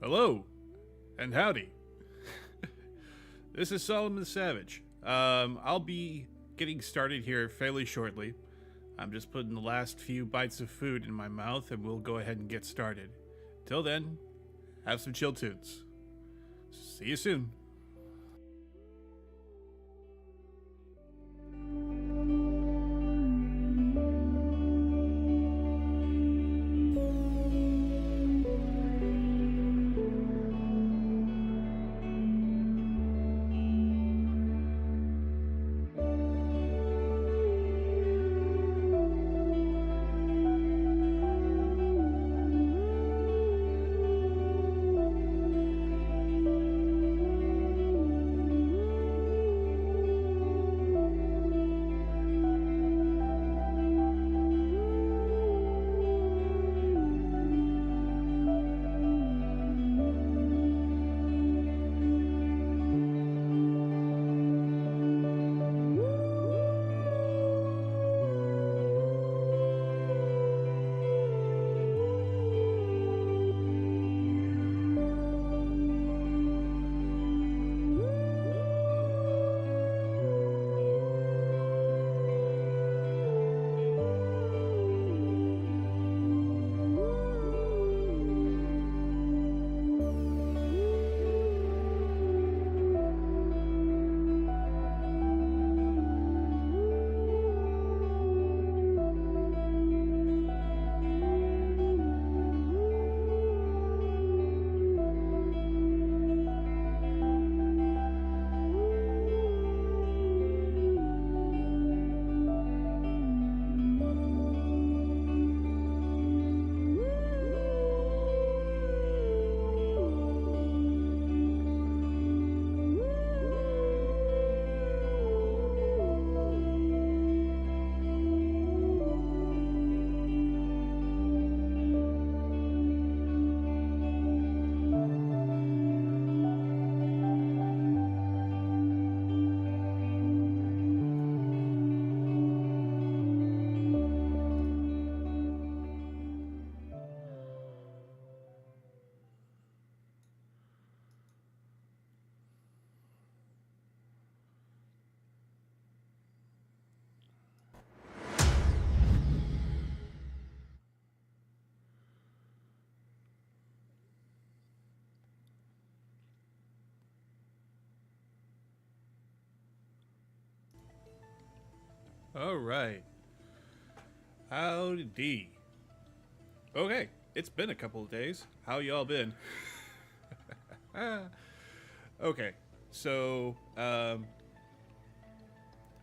Hello, and howdy. This is Solomon Savage. I'll be getting started here fairly shortly. I'm just putting the last few bites of food in my mouth, and we'll go ahead and get started. Till then, have some chill tunes. See you soon. All right. Howdy. Okay, it's been a couple of days. How y'all been? Okay, so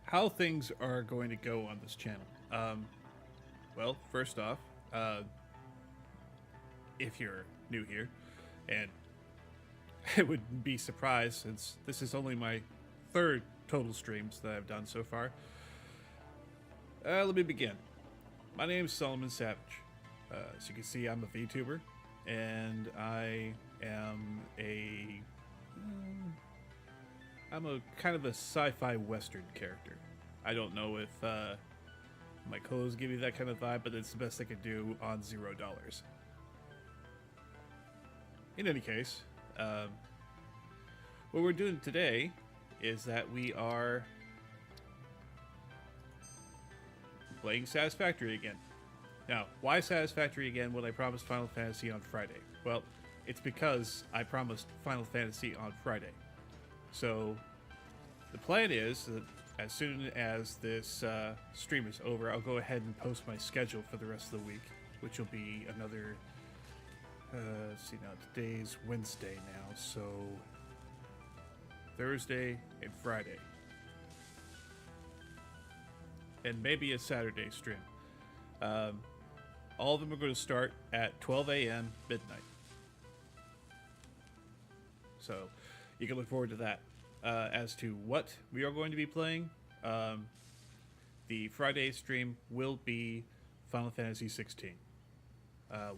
how things are going to go on this channel. Well, first off, if you're new here, and I wouldn't be surprised since this is only my third total streams that I've done so far. Let me begin. My name is Solomon Savage. As you can see, I'm a VTuber, and I'm a kind of a sci-fi western character. I don't know if my clothes give you that kind of vibe, but it's the best I could do on $0. In any case, what we're doing today is that we are playing Satisfactory again. Now, why Satisfactory again when I promised Final Fantasy on Friday? Well, it's because I promised Final Fantasy on Friday. So, the plan is that as soon as this stream is over, I'll go ahead and post my schedule for the rest of the week, which will be another, let's see now, today's Wednesday now, so Thursday and Friday. And maybe a Saturday stream. All of them are going to start at 12 a.m. midnight. So you can look forward to that. As to what we are going to be playing, the Friday stream will be Final Fantasy 16.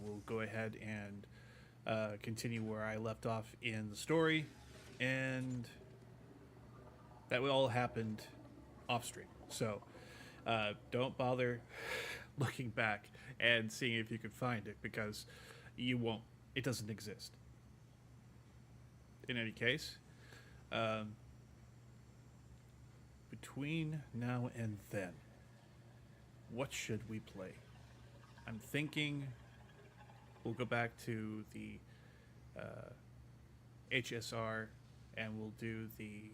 We'll go ahead and continue where I left off in the story, and that all happened off stream. So don't bother looking back and seeing if you can find it, because you won't. It doesn't exist. in any case, um, between now and then, what should we play? I'm thinking we'll go back to the HSR and we'll do the.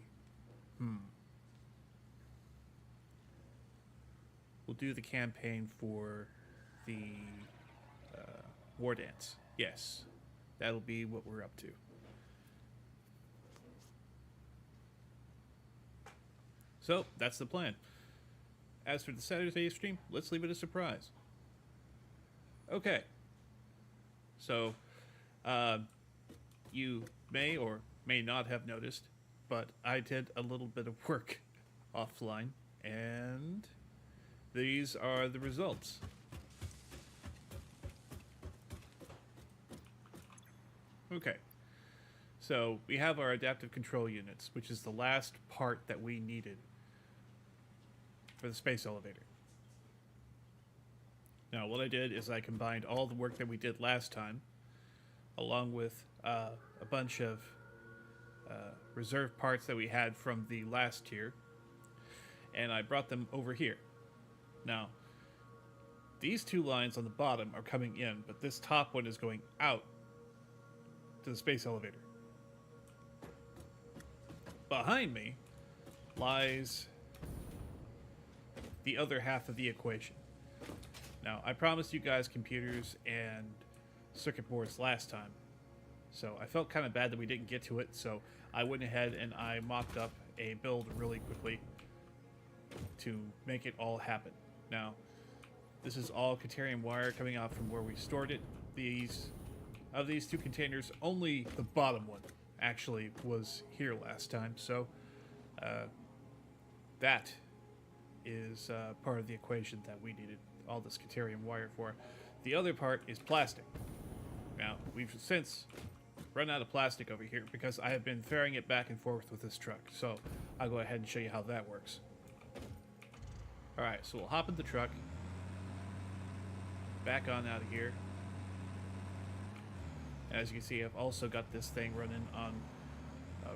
We'll do the campaign for the War Dance. Yes, that'll be what we're up to. So, that's the plan. As for the Saturday stream, let's leave it a surprise. Okay. So, you may or may not have noticed, but I did a little bit of work offline, and these are the results. Okay. So, we have our adaptive control units, which is the last part that we needed for the space elevator. Now, what I did is I combined all the work that we did last time, along with a bunch of reserve parts that we had from the last tier, and I brought them over here. Now, these two lines on the bottom are coming in, but this top one is going out to the space elevator. Behind me lies the other half of the equation. Now, I promised you guys computers and circuit boards last time, so I felt kind of bad that we didn't get to it, so I went ahead and I mocked up a build really quickly to make it all happen. Now, this is all Caterium wire coming out from where we stored it. Of these two containers, only the bottom one actually was here last time, so that is part of the equation that we needed all this Caterium wire for. The other part is plastic. Now, we've since run out of plastic over here because I have been ferrying it back and forth with this truck, so I'll go ahead and show you how that works. Alright, so we'll hop in the truck, back on out of here. As you can see, I've also got this thing running on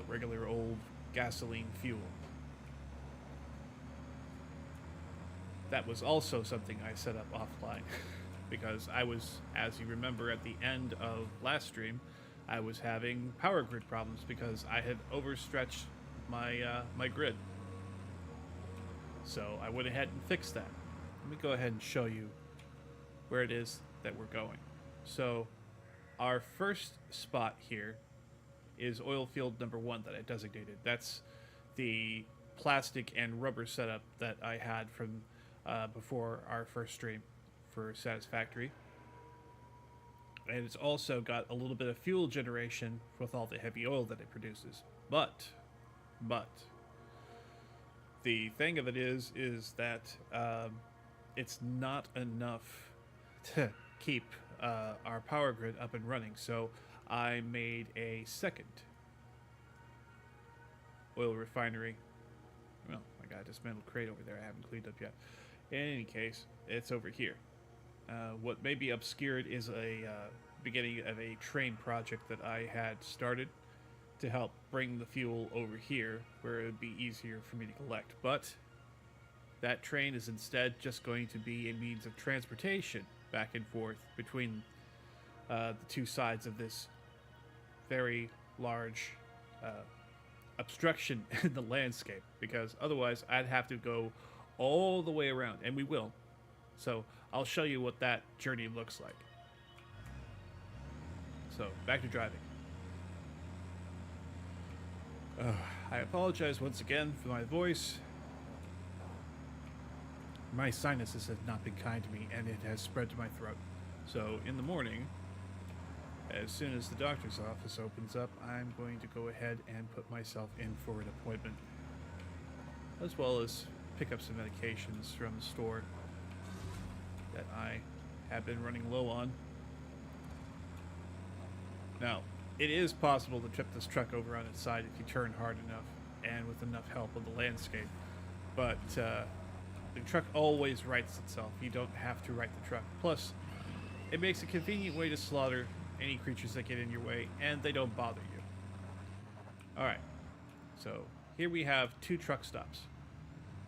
regular old gasoline fuel. That was also something I set up offline because I was, as you remember at the end of last stream, I was having power grid problems because I had overstretched my my grid. So I went ahead and fixed that. Let me go ahead and show you where it is that we're going. So our first spot here is oil field number 1 that I designated. That's the plastic and rubber setup that I had from before our first stream for Satisfactory. And it's also got a little bit of fuel generation with all the heavy oil that it produces. But the thing of it is that it's not enough to keep our power grid up and running. So I made a second oil refinery. Well, I got a dismantled crate over there I haven't cleaned up yet. In any case, it's over here. What may be obscured is a beginning of a train project that I had started to help bring the fuel over here where it would be easier for me to collect. But that train is instead just going to be a means of transportation back and forth between the two sides of this very large obstruction in the landscape, because otherwise I'd have to go all the way around, and we will. So I'll show you what that journey looks like. So back to driving. I apologize once again for my voice. My sinuses have not been kind to me, and it has spread to my throat. So in the morning, as soon as the doctor's office opens up, I'm going to go ahead and put myself in for an appointment, as well as pick up some medications from the store that I have been running low on. Now, it is possible to trip this truck over on its side if you turn hard enough and with enough help of the landscape, but the truck always rights itself. You don't have to right the truck. Plus, it makes a convenient way to slaughter any creatures that get in your way, and they don't bother you. Alright, so here we have two truck stops.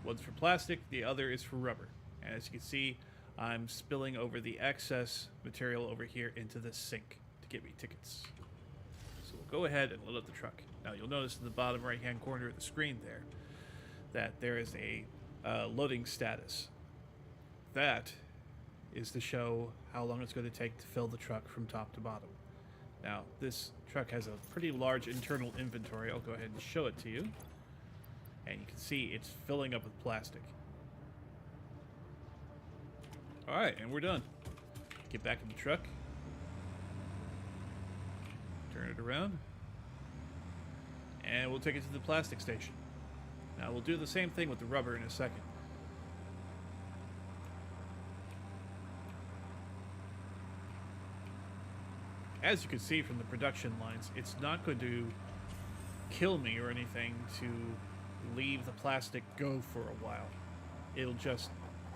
One's for plastic, the other is for rubber. And as you can see, I'm spilling over the excess material over here into this sink to get me tickets. So we'll go ahead and load up the truck. Now you'll notice in the bottom right hand corner of the screen there that there is a loading status. That is to show how long it's going to take to fill the truck from top to bottom. Now this truck has a pretty large internal inventory. I'll go ahead and show it to you. And you can see it's filling up with plastic. Alright, and we're done. Get back in the truck. Turn it around. And we'll take it to the plastic station. Now we'll do the same thing with the rubber in a second. As you can see from the production lines, it's not going to kill me or anything to leave the plastic go for a while. It'll just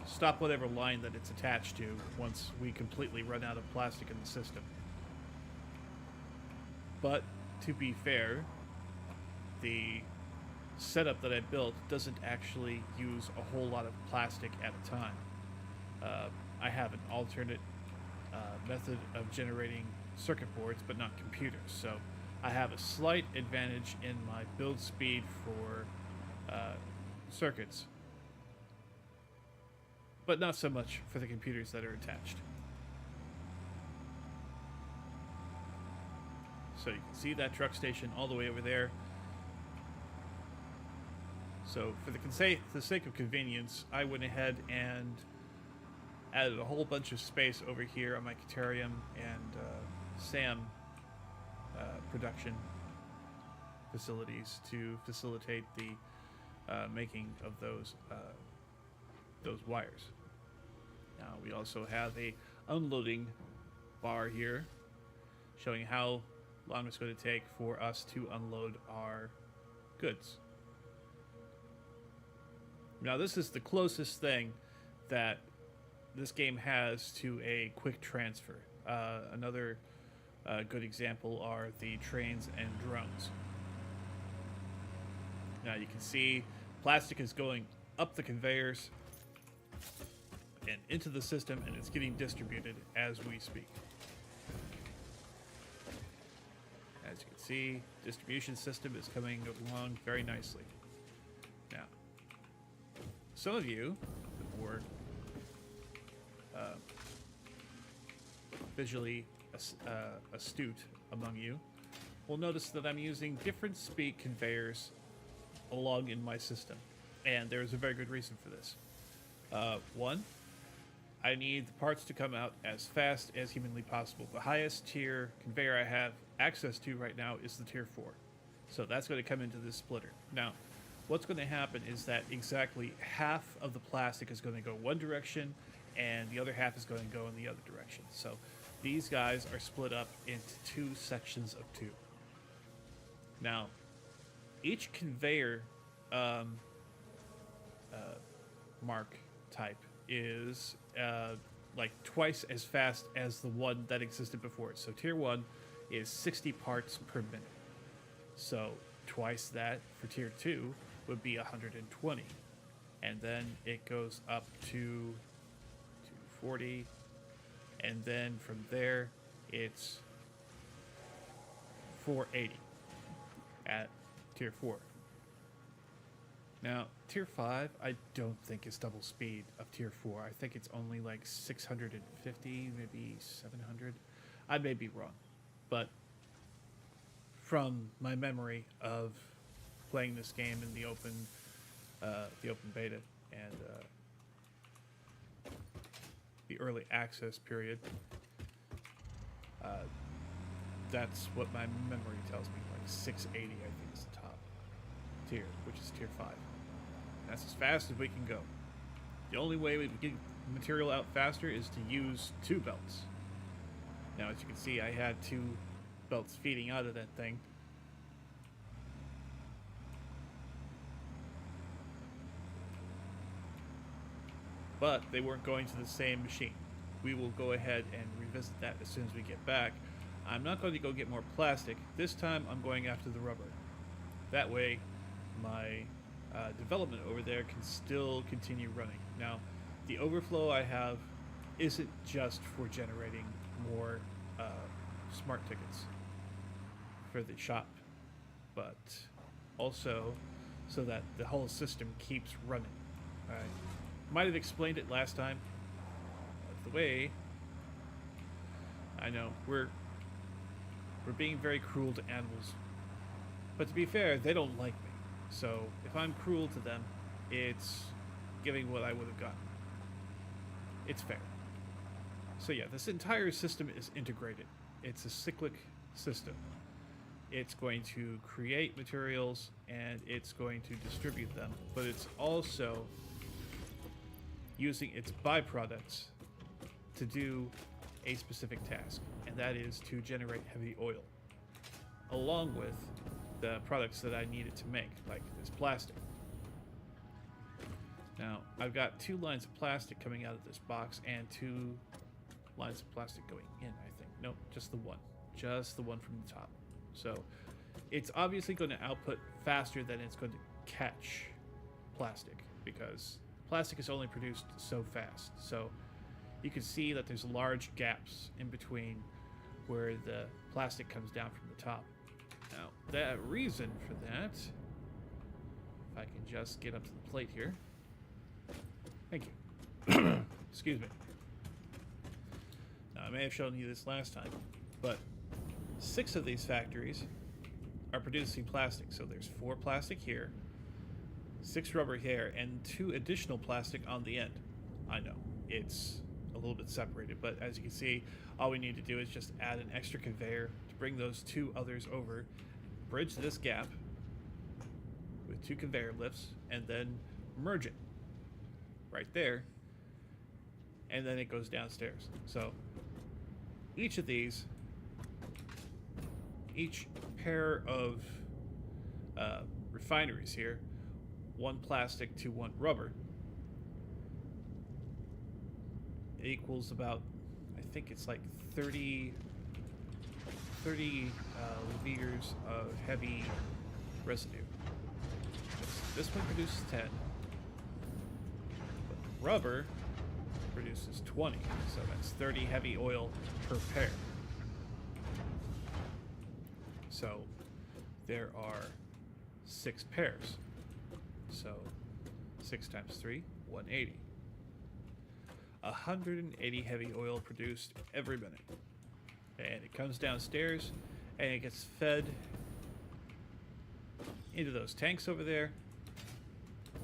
stop whatever line that it's attached to once we completely run out of plastic in the system. But to be fair, the setup that I built doesn't actually use a whole lot of plastic at a time. I have an alternate method of generating circuit boards, but not computers, so I have a slight advantage in my build speed for circuits, but not so much for the computers that are attached. So you can see that truck station all the way over there. So for the sake of convenience, I went ahead and added a whole bunch of space over here on my Caterium and SAM production facilities to facilitate the making of those wires. Now we also have a unloading bar here showing how long it's going to take for us to unload our goods. Now this is the closest thing that this game has to a quick transfer. Another good example are the trains and drones. Now you can see plastic is going up the conveyors and into the system, and it's getting distributed as we speak. As you can see, distribution system is coming along very nicely. Now, some of you were visually astute among you will notice that I'm using different speed conveyors along in my system, and there's a very good reason for this. One, I need the parts to come out as fast as humanly possible. The highest tier conveyor I have access to right now is the tier 4, so that's going to come into this splitter. Now what's going to happen is that exactly half of the plastic is going to go one direction and the other half is going to go in the other direction. So these guys are split up into two sections of two. Now, each conveyor mark type is like twice as fast as the one that existed before it. So tier 1 is 60 parts per minute. So twice that for tier 2 would be 120. And then it goes up to 240. And then from there, it's 480 at tier 4. Now, tier 5, I don't think is double speed of tier 4. I think it's only like 650, maybe 700. I may be wrong. But from my memory of playing this game in the open beta and the early access period, that's what my memory tells me. Like 680, I think, is the top tier, which is tier 5. That's as fast as we can go. The only way we can get material out faster is to use 2 belts. Now, as you can see, I had 2 belts feeding out of that thing. But they weren't going to the same machine. We will go ahead and revisit that as soon as we get back. I'm not going to go get more plastic. This time I'm going after the rubber. That way, my development over there can still continue running. Now, the overflow I have isn't just for generating more smart tickets for the shop, but also so that the whole system keeps running. I might have explained it last time. But the way I know we're being very cruel to animals, but to be fair, they don't like me. So if I'm cruel to them, it's giving what I would have gotten. It's fair. So yeah, this entire system is integrated. It's a cyclic system. It's going to create materials and it's going to distribute them, but it's also using its byproducts to do a specific task, and that is to generate heavy oil, along with the products that I needed to make, like this plastic. Now, I've got 2 lines of plastic coming out of this box and 2 lines of plastic going in, I think. Nope, just the one. Just the one from the top. So, it's obviously going to output faster than it's going to catch plastic, because plastic is only produced so fast. So, you can see that there's large gaps in between where the plastic comes down from the top. Now, the reason for that, if I can just get up to the plate here. Thank you. Excuse me. Now, I may have shown you this last time, but 6 of these factories are producing plastic. So there's 4 plastic here, 6 rubber here, and 2 additional plastic on the end. I know, it's a little bit separated, but as you can see, all we need to do is just add an extra conveyor to bring those 2 others over, bridge this gap with 2 conveyor lifts, and then merge it right there, and then it goes downstairs. So each of these, each pair of refineries here, 1 plastic to 1 rubber, equals about, I think it's like 30 liters of heavy residue. This one produces 10, but the rubber produces 20, so that's 30 heavy oil per pair. So there are 6 pairs, so 6 times 3, 180. 180 heavy oil produced every minute, and it comes downstairs and it gets fed into those tanks over there.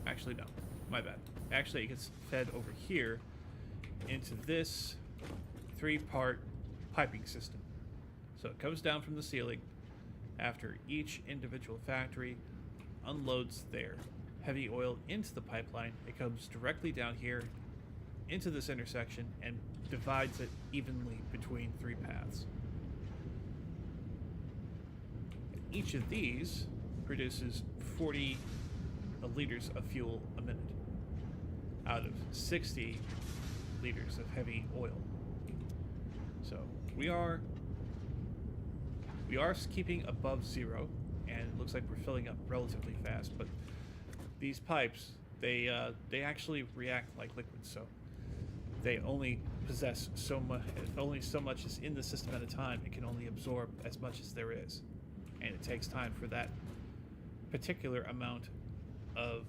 Actually, no, my bad. Actually, it gets fed over here into this 3-part piping system. So it comes down from the ceiling after each individual factory unloads their heavy oil into the pipeline. It comes directly down here into this intersection and divides it evenly between 3 paths. And each of these produces 40 liters of fuel a minute out of 60 liters of heavy oil. So we are keeping above 0, and it looks like we're filling up relatively fast, but these pipes, they actually react like liquids, so they only possess so much. If only so much is in the system at a time, it can only absorb as much as there is, and it takes time for that particular amount of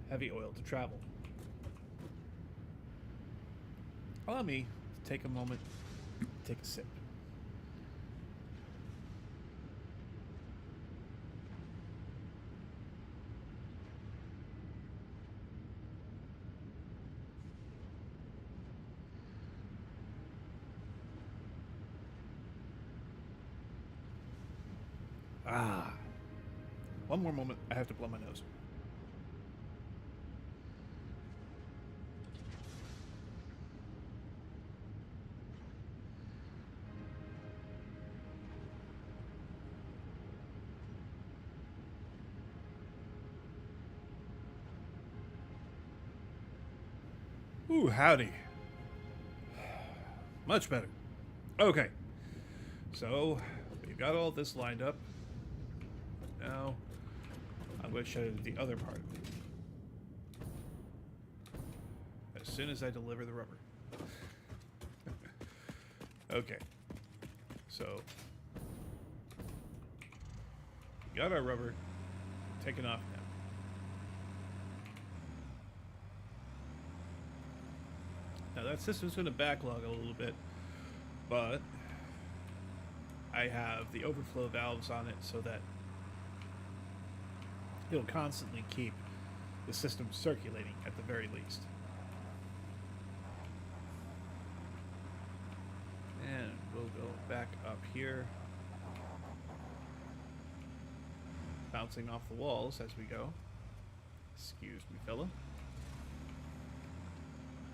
heavy oil to travel. Allow me to take a moment, take a sip. One more moment, I have to blow my nose. Ooh, howdy. Much better. Okay, so we've got all this lined up. Now I'm going to show you the other part of it. As soon as I deliver the rubber. Okay. So, we got our rubber taken off now. Now that system's going to backlog a little bit, but I have the overflow valves on it so that it'll constantly keep the system circulating at the very least. And we'll go back up here, bouncing off the walls as we go. Excuse me, fella.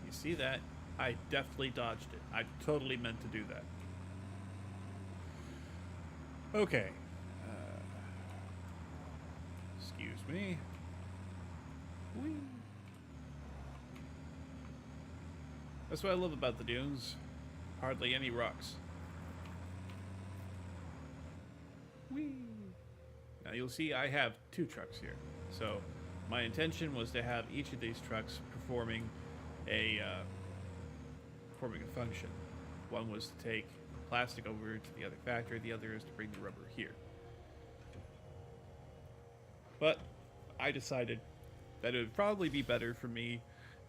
You see that? I definitely dodged it. I totally meant to do that. Okay. Excuse me. Whee. That's what I love about the dunes. Hardly any rocks. Whee. Now you'll see I have 2 trucks here. So my intention was to have each of these trucks performing a function. One was to take plastic over to the other factory, the other is to bring the rubber here. But I decided that it would probably be better for me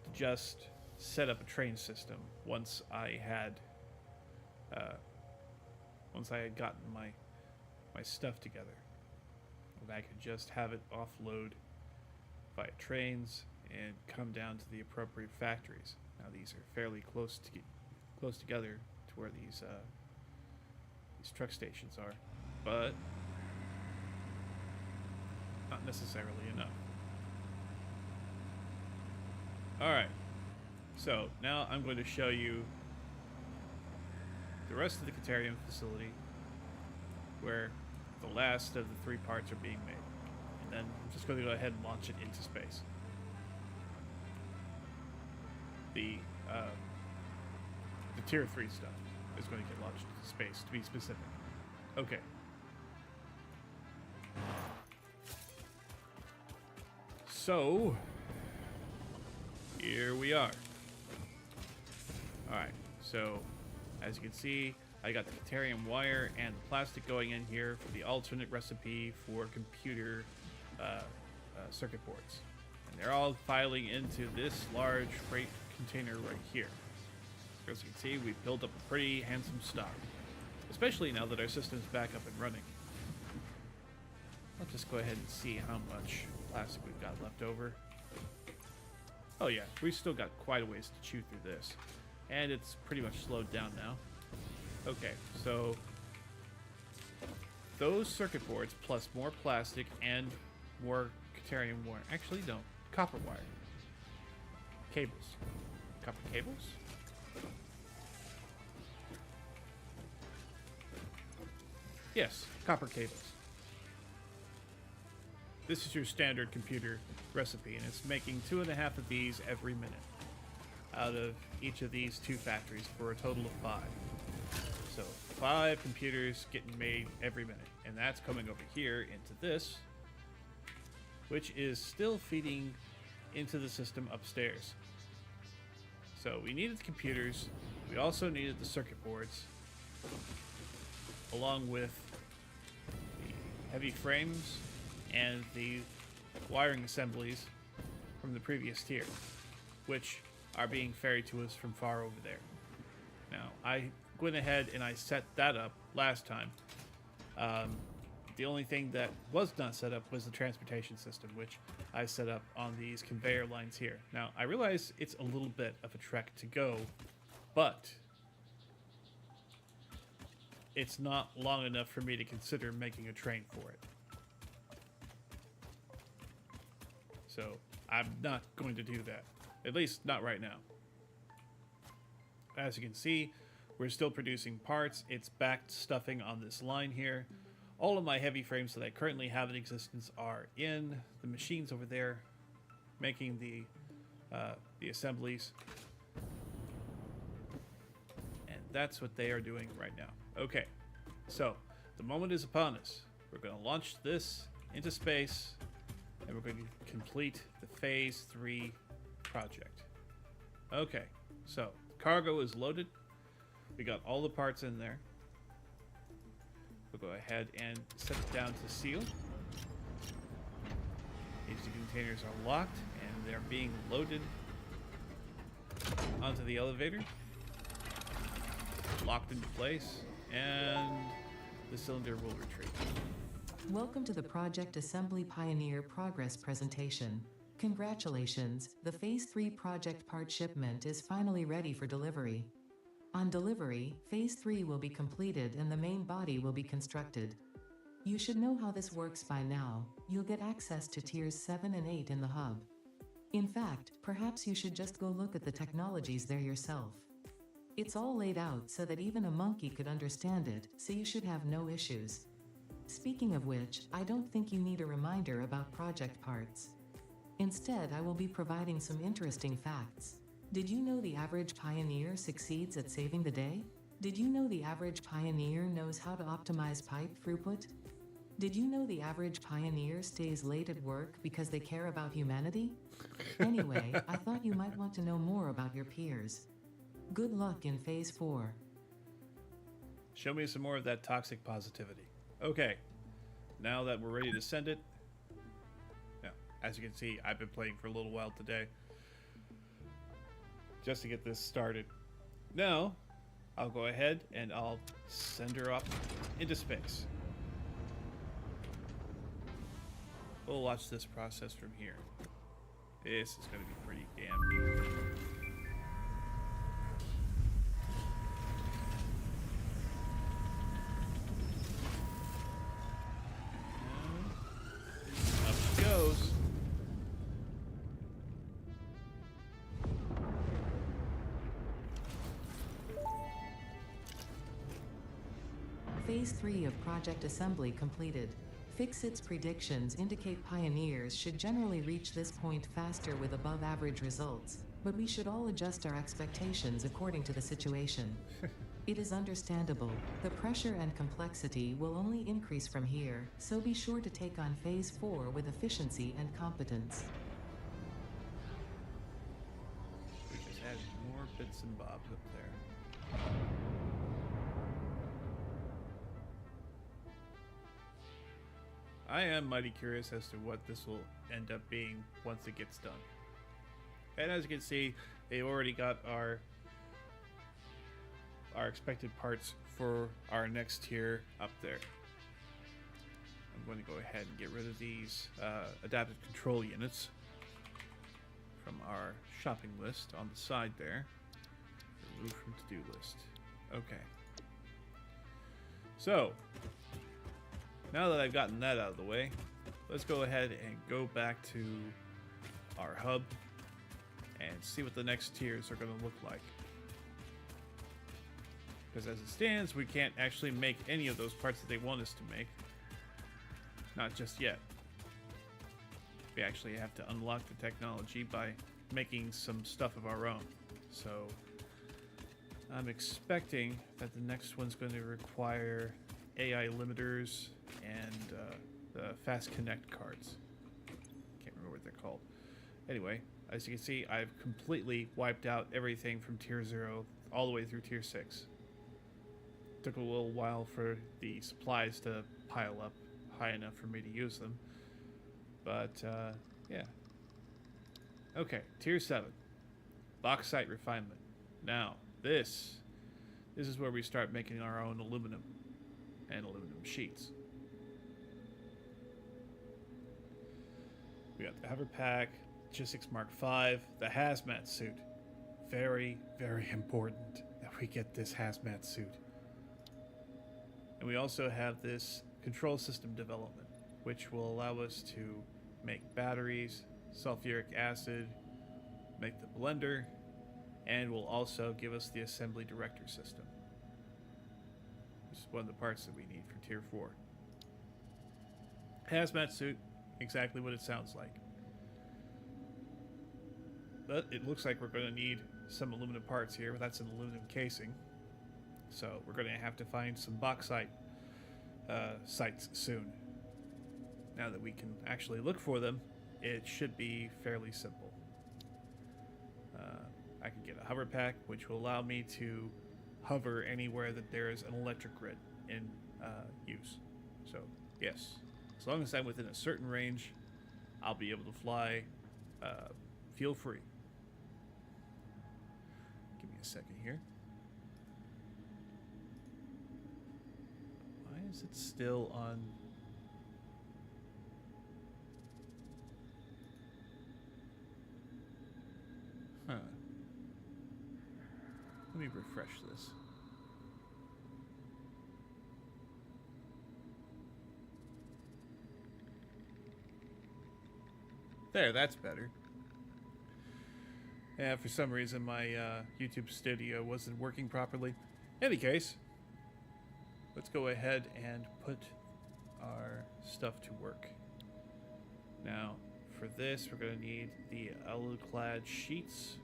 to just set up a train system once I had gotten my stuff together. And I could just have it offload via trains and come down to the appropriate factories. Now these are fairly close together to where these truck stations are, but not necessarily enough. Alright, so now I'm going to show you the rest of the Caterium facility where the last of the 3 parts are being made. And then I'm just going to go ahead and launch it into space. The tier 3 stuff is going to get launched into space, to be specific. Okay. So, here we are. Alright, so as you can see, I got the Caterium wire and the plastic going in here for the alternate recipe for computer circuit boards. And they're all filing into this large freight container right here. As you can see, we've built up a pretty handsome stock, especially now that our system's back up and running. I'll just go ahead and see how much plastic we've got left over. Oh yeah, we've still got quite a ways to chew through this. And it's pretty much slowed down now. Okay, so those circuit boards plus more plastic and more Caterium wire. Actually, no, copper wire. Cables. Copper cables? Yes, copper cables. This is your standard computer recipe, and it's making 2.5 of these every minute out of each of these 2 factories for a total of 5. So 5 computers getting made every minute, and that's coming over here into this, which is still feeding into the system upstairs. So we needed the computers, we also needed the circuit boards, along with the heavy frames and the wiring assemblies from the previous tier, which are being ferried to us from far over there. Now, I went ahead and I set that up last time. The only thing that was not set up was the transportation system, which I set up on these conveyor lines here. Now, I realize it's a little bit of a trek to go, but it's not long enough for me to consider making a train for it. So, I'm not going to do that. At least, not right now. As you can see, we're still producing parts. It's backed stuffing on this line here. All of my heavy frames that I currently have in existence are in the machines over there, making the assemblies. And that's what they are doing right now. Okay, so the moment is upon us. We're going to launch this into space And we're going to complete the Phase 3 project. Okay, so cargo is loaded. We got all the parts in there. We'll go ahead and set it down to seal. These containers are locked and they're being loaded onto the elevator. Locked into place, and the cylinder will retreat. Welcome to the Project Assembly Pioneer Progress presentation. Congratulations, the Phase 3 project part shipment is finally ready for delivery. On delivery, Phase 3 will be completed and the main body will be constructed. You should know how this works by now. You'll get access to Tiers 7 and 8 in the hub. In fact, perhaps you should just go look at the technologies there yourself. It's all laid out so that even a monkey could understand it, so you should have no issues. Speaking of which, I don't think you need a reminder about project parts. Instead, I will be providing some interesting facts. Did you know the average pioneer succeeds at saving the day? Did you know the average pioneer knows how to optimize pipe throughput? Did you know the average pioneer stays late at work because they care about humanity? Anyway, I thought you might want to know more about your peers. Good luck in Phase 4. Show me some more of that toxic positivity. Okay, now that we're ready to send it. Now, as you can see, I've been playing for a little while today, just to get this started. Now, I'll go ahead and I'll send her up into space. We'll watch this process from here. This is going to be pretty damn neat. Up she goes. Phase 3 of Project Assembly completed. Fixit's predictions indicate pioneers should generally reach this point faster with above-average results, but we should all adjust our expectations according to the situation. It is understandable. The pressure and complexity will only increase from here, so be sure to take on Phase 4 with efficiency and competence. We just add more bits and bobs up there. I am mighty curious as to what this will end up being once it gets done. And as you can see, they already got our expected parts for our next tier up there. I'm going to go ahead and get rid of these adaptive control units from our shopping list on the side there. Remove from to-do list. Okay. So, now that I've gotten that out of the way, let's go ahead and go back to our hub and see what the next tiers are going to look like. Because as it stands, we can't actually make any of those parts that they want us to make. Not just yet. We actually have to unlock the technology by making some stuff of our own. So I'm expecting that the next one's going to require AI limiters and the fast connect cards. Can't remember what they're called. Anyway, as you can see, I've completely wiped out everything from tier 0 all the way through tier 6. Took a little while for the supplies to pile up high enough for me to use them. But, yeah. Okay, tier 7. Bauxite refinement. Now, this is where we start making our own aluminum and aluminum sheets. We got the hover pack, Logistics Mark V, the hazmat suit. Very, very important that we get this hazmat suit. And we also have this control system development, which will allow us to make batteries, sulfuric acid, make the blender, and will also give us the assembly director system. This is one of the parts that we need for tier 4. Hazmat suit, exactly what it sounds like. But it looks like we're going to need some aluminum parts here. That's an aluminum casing. So we're going to have to find some bauxite sites soon. Now that we can actually look for them it should be fairly simple. I can get a hover pack, which will allow me to hover anywhere that there is an electric grid in use. So, yes, as long as I'm within a certain range, I'll be able to fly fuel free. Give me a second here. Why is it still on? Huh. Let me refresh this. There, that's better. Yeah, for some reason my YouTube Studio wasn't working properly. In any case, let's go ahead and put our stuff to work. Now, for this, we're going to need the alu-clad sheets,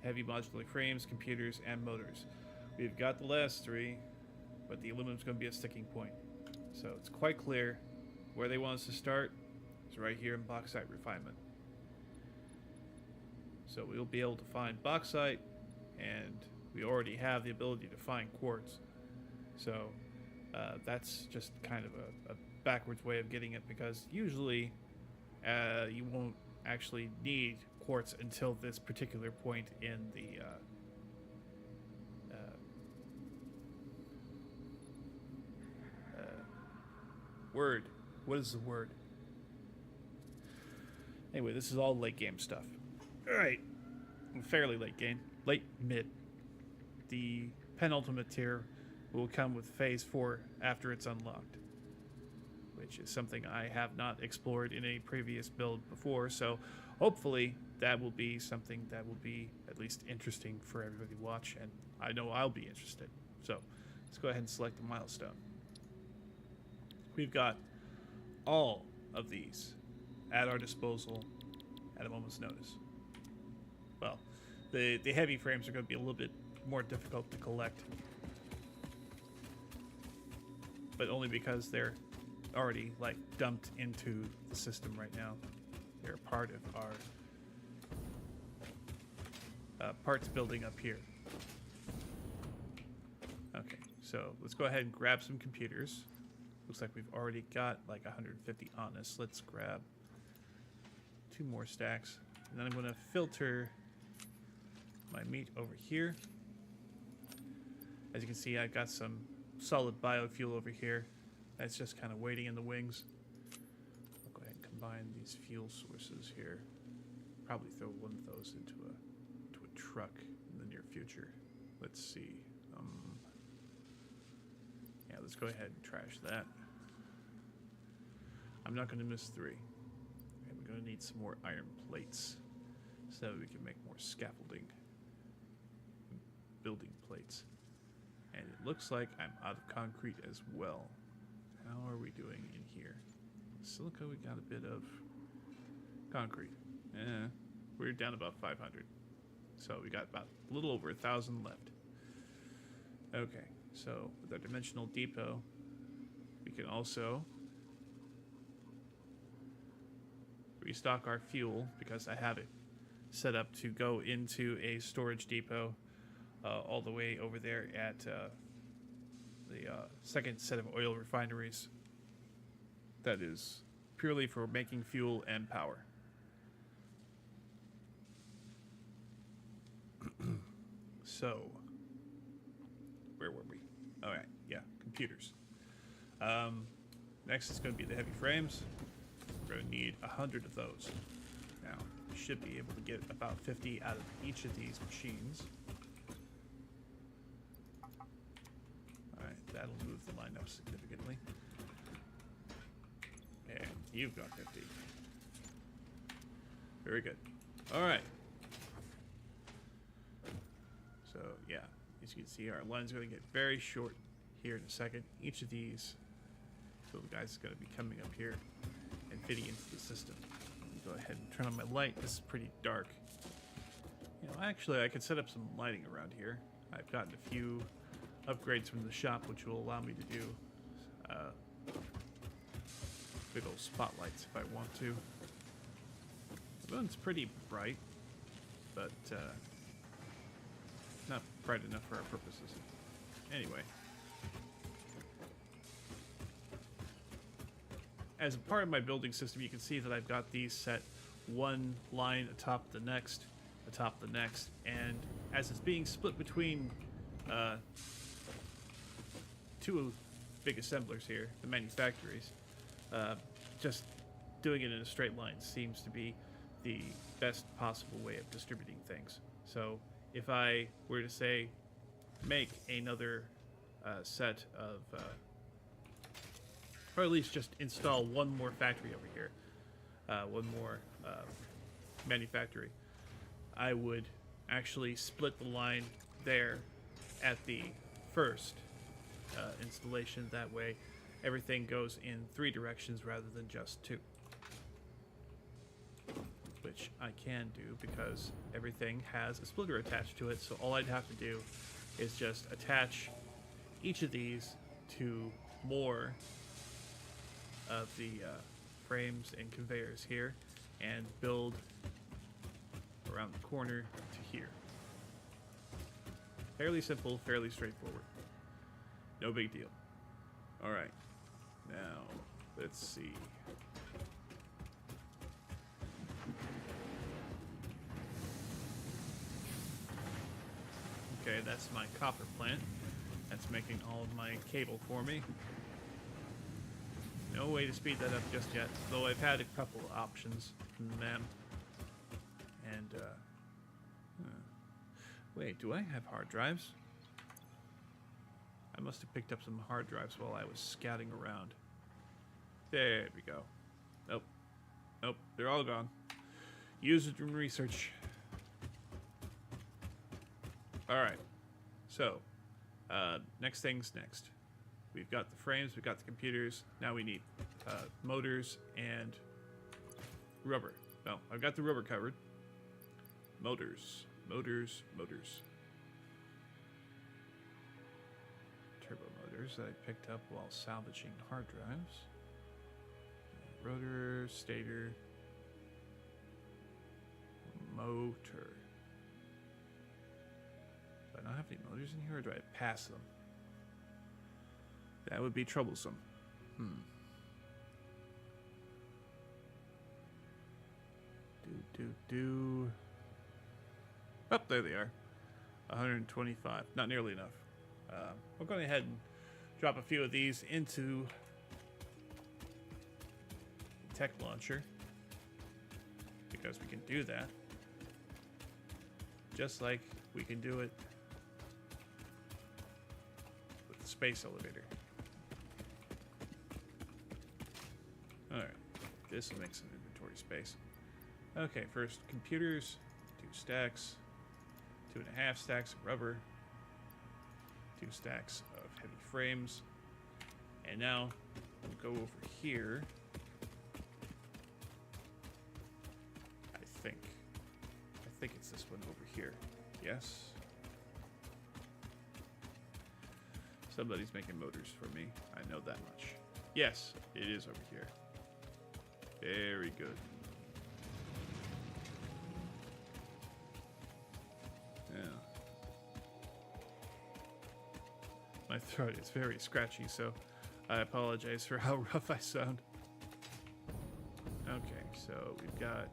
heavy modular frames, computers, and motors. We've got the last three, but the aluminum's going to be a sticking point. So it's quite clear where they want us to start. It's right here in bauxite refinement. So we'll be able to find bauxite, and we already have the ability to find quartz. So that's just kind of a backwards way of getting it, because usually you won't actually need quartz until this particular point in the word. What is the word? Anyway, this is all late game stuff. Alright. Fairly late game. Late mid. The penultimate tier will come with phase 4 after it's unlocked, which is something I have not explored in a previous build before, so hopefully that will be something that will be at least interesting for everybody to watch, and I know I'll be interested. So let's go ahead and select the milestone. We've got all of these at our disposal at a moment's notice. Well, the heavy frames are going to be a little bit more difficult to collect, but only because they're already like dumped into the system right now. They're part of our parts building up here. Okay, so let's go ahead and grab some computers. Looks like we've already got like 150 on us. Let's grab 2 more stacks, and then I'm going to filter my meat over here. As you can see, I've got some solid biofuel over here. That's just kind of waiting in the wings. I'll go ahead and combine these fuel sources here. Probably throw one of those into a truck in the near future. Let's see. Yeah, let's go ahead and trash that. I'm not going to miss 3. And we're going to need some more iron plates so that we can make more scaffolding, building plates. And it looks like I'm out of concrete as well. How are we doing in here? Silica, we got a bit of concrete. We're down about 500. So we got about a little over 1,000 left. Okay, so with our dimensional depot, we can also restock our fuel, because I have it set up to go into a storage depot all the way over there at the second set of oil refineries that is purely for making fuel and power. So, where were we? All right, yeah, computers. Next is going to be the heavy frames. We're going to need 100 of those. Now, we should be able to get about 50 out of each of these machines. Alright, that'll move the line up significantly. And you've got 50. Very good. Alright. So, yeah, as you can see, our line's going to get very short here in a second. Each of these little guys is going to be coming up here and fitting into the system. Go ahead and turn on my light. This is pretty dark. You know, actually, I could set up some lighting around here. I've gotten a few upgrades from the shop, which will allow me to do big old spotlights if I want to. Moon's pretty bright, but not bright enough for our purposes. Anyway. As a part of my building system, you can see that I've got these set one line atop the next, and as it's being split between two big assemblers here, the manufactories, just doing it in a straight line seems to be the best possible way of distributing things. So if I were to say make another set of or at least just install one more factory over here, one more manufactory, I would actually split the line there at the first installation. That way everything goes in 3 directions rather than just 2, which I can do because everything has a splitter attached to it. So all I'd have to do is just attach each of these to more of the frames and conveyors here and build around the corner to here. Fairly simple, fairly straightforward. No big deal. Alright, now let's see. Okay, that's my copper plant. That's making all of my cable for me. No way to speed that up just yet, though I've had a couple of options from them. And, wait, do I have hard drives? I must have picked up some hard drives while I was scouting around. There we go. Nope. Nope, they're all gone. Use it in research. Alright, so, next thing's next. We've got the frames, we've got the computers. Now we need motors and rubber. No, I've got the rubber covered. Motors. Turbo motors that I picked up while salvaging hard drives. Rotor, stator, motor. Do I not have any motors in here, or do I pass them? That would be troublesome. Oh, there they are. 125. Not nearly enough. We'll go ahead and drop a few of these into the tech launcher, because we can do that. Just like we can do it with the space elevator. Alright, this will make some inventory space. Okay, first computers, 2 stacks, 2.5 stacks of rubber, 2 stacks of heavy frames, and now we'll go over here. I think it's this one over here. Yes? Somebody's making motors for me. I know that much. Yes, it is over here. Very good. Yeah. My throat is very scratchy, so I apologize for how rough I sound. Okay, so we've got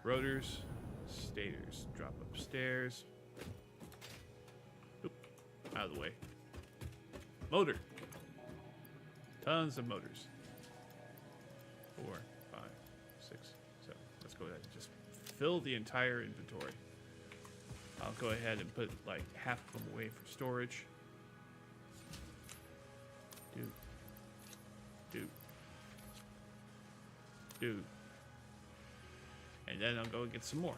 rotors, stators. Drop upstairs. Oop, out of the way. Motor. Tons of motors. 4, 5, 6, 7. Let's go ahead and just fill the entire inventory. I'll go ahead and put like half of them away for storage. Do. And then I'll go and get some more.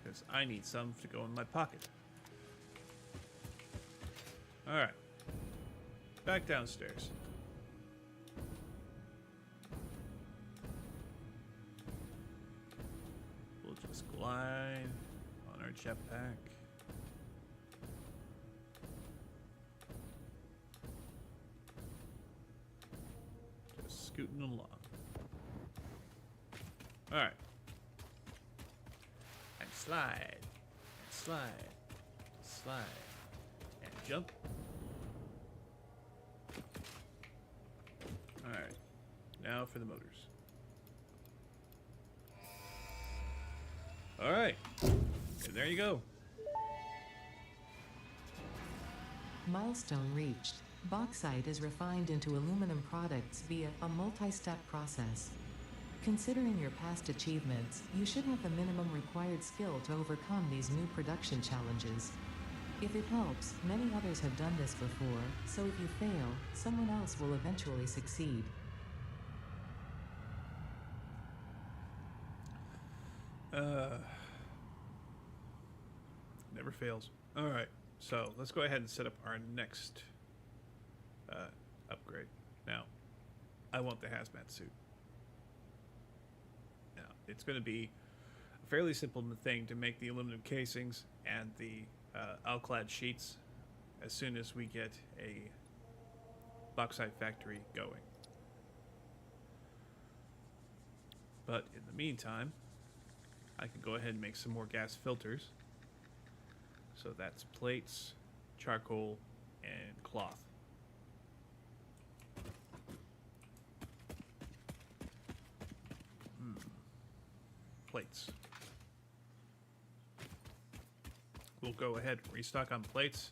Because I need some to go in my pocket. Alright. Back downstairs. We'll just glide on our jetpack. scooting along. Alright. And slide. And slide. Slide. And jump. Alright. Now for the motors. Alright. And there you go. Milestone reached. Bauxite is refined into aluminum products via a multi-step process. Considering your past achievements, you should have the minimum required skill to overcome these new production challenges. If it helps, many others have done this before, so if you fail, someone else will eventually succeed. Never fails. Alright, so let's go ahead and set up our next upgrade. Now, I want the hazmat suit. Now, it's going to be a fairly simple thing to make the aluminum casings and the alclad sheets as soon as we get a bauxite factory going. But in the meantime, I can go ahead and make some more gas filters. So that's plates, charcoal, and cloth. Plates. We'll go ahead and restock on plates.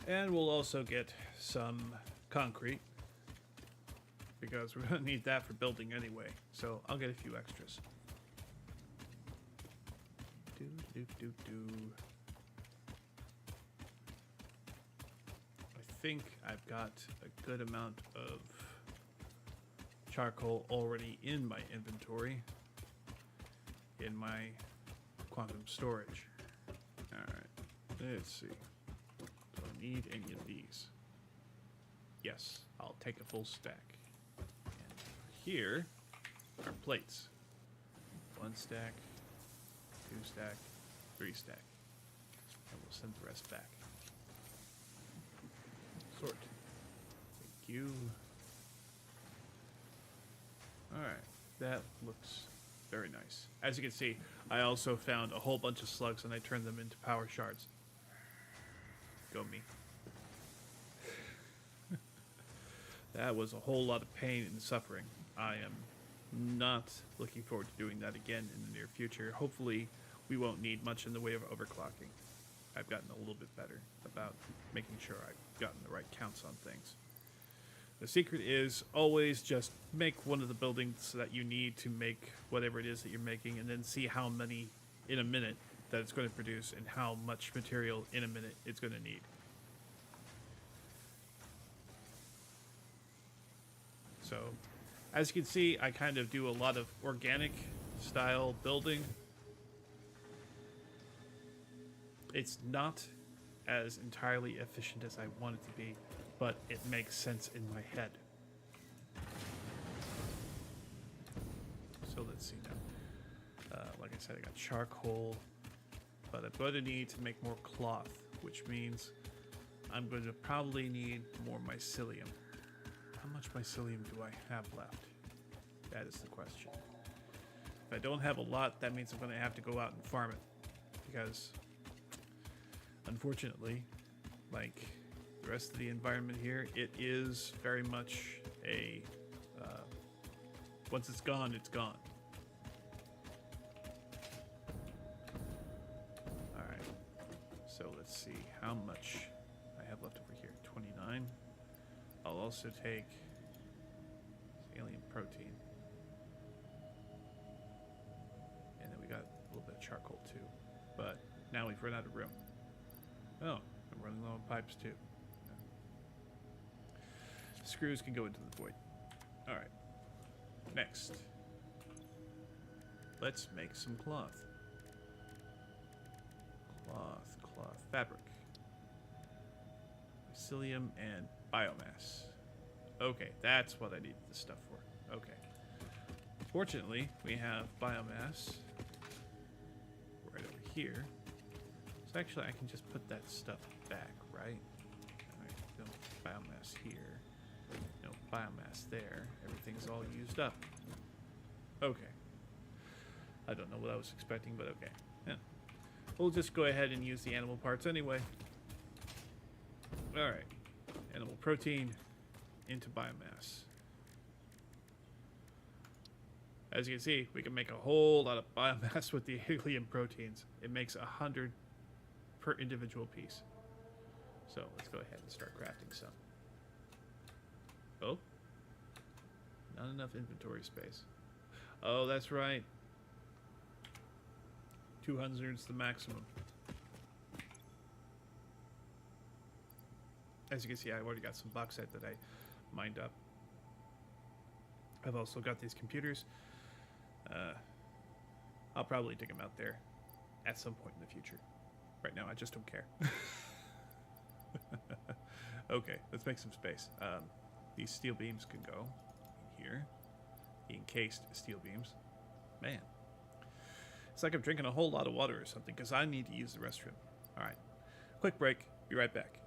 And we'll also get some concrete, because we're going to need that for building anyway. So I'll get a few extras. I think I've got a good amount of charcoal already in my inventory, in my quantum storage. Alright, let's see. Do I need any of these? Yes, I'll take a full stack. And here are plates. 1 stack, 2 stack, 3 stack. And we'll send the rest back. Sort. Thank you. Alright, that looks very nice. As you can see, I also found a whole bunch of slugs and I turned them into power shards. Go me. That was a whole lot of pain and suffering. I am not looking forward to doing that again in the near future. Hopefully, we won't need much in the way of overclocking. I've gotten a little bit better about making sure I've gotten the right counts on things. The secret is always just make one of the buildings that you need to make whatever it is that you're making, and then see how many in a minute that it's going to produce and how much material in a minute it's going to need. So, as you can see, I kind of do a lot of organic style building. It's not as entirely efficient as I want it to be, but it makes sense in my head. So let's see now. Like I said, I got charcoal, but I'm going to need to make more cloth, which means I'm going to probably need more mycelium. How much mycelium do I have left? That is the question. If I don't have a lot, that means I'm going to have to go out and farm it, because unfortunately, like the rest of the environment here, it is very much a once it's gone, it's gone. Alright, so let's see how much I have left over here. 29. I'll also take alien protein. And then we got a little bit of charcoal too. But now we've run out of room. Oh, I'm running low on pipes too. Screws can go into the void. Alright. Next. Let's make some cloth. Cloth, fabric. Mycelium and biomass. Okay, that's what I need this stuff for. Okay. Fortunately, we have biomass right over here. So actually, I can just put that stuff back, right? Alright, no biomass here. No biomass there. Everything's all used up. Okay. I don't know what I was expecting, but okay. Yeah. We'll just go ahead and use the animal parts anyway. Alright. Animal protein into biomass. As you can see, we can make a whole lot of biomass with the alien proteins. It makes 100 per individual piece. So let's go ahead and start crafting some. Oh. Not enough inventory space. Oh, that's right. 200 is the maximum. As you can see, I've already got some bauxite that I mined up. I've also got these computers. I'll probably dig them out there at some point in the future. Right now, I just don't care. Okay, let's make some space. These steel beams can go in here. The encased steel beams. Man. It's like I'm drinking a whole lot of water or something, because I need to use the restroom. Alright. Quick break. Be right back.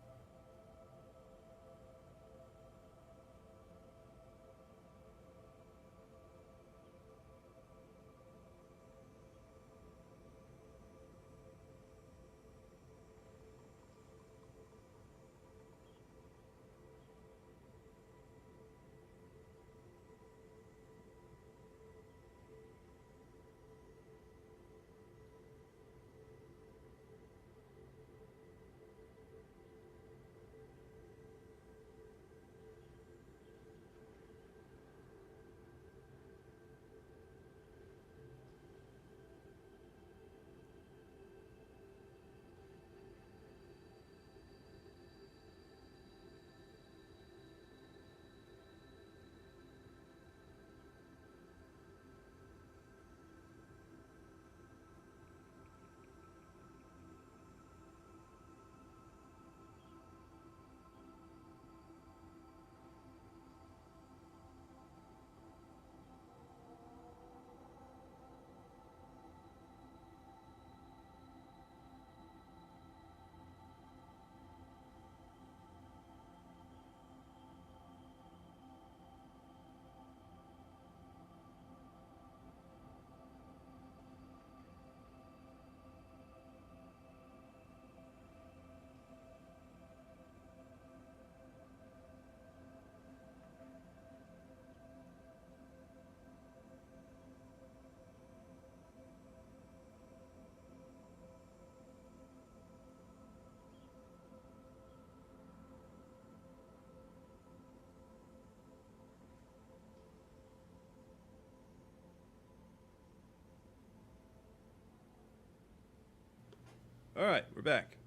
Alright, we're back.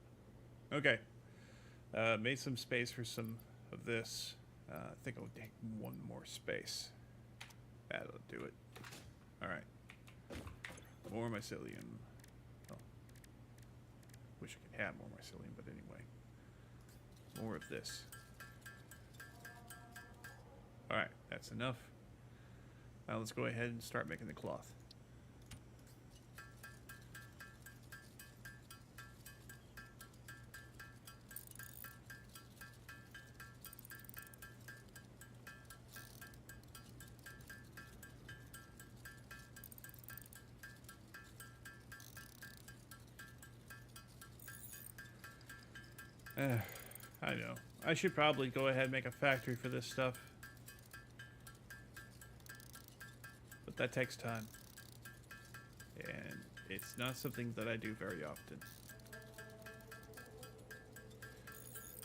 Okay. Made some space for some of this. I think I'll take one more space. That'll do it. Alright. More mycelium. Oh. Wish I could have more mycelium, but anyway. More of this. Alright, that's enough. Now let's go ahead and start making the cloth. I know. I should probably go ahead and make a factory for this stuff. But that takes time. And it's not something that I do very often.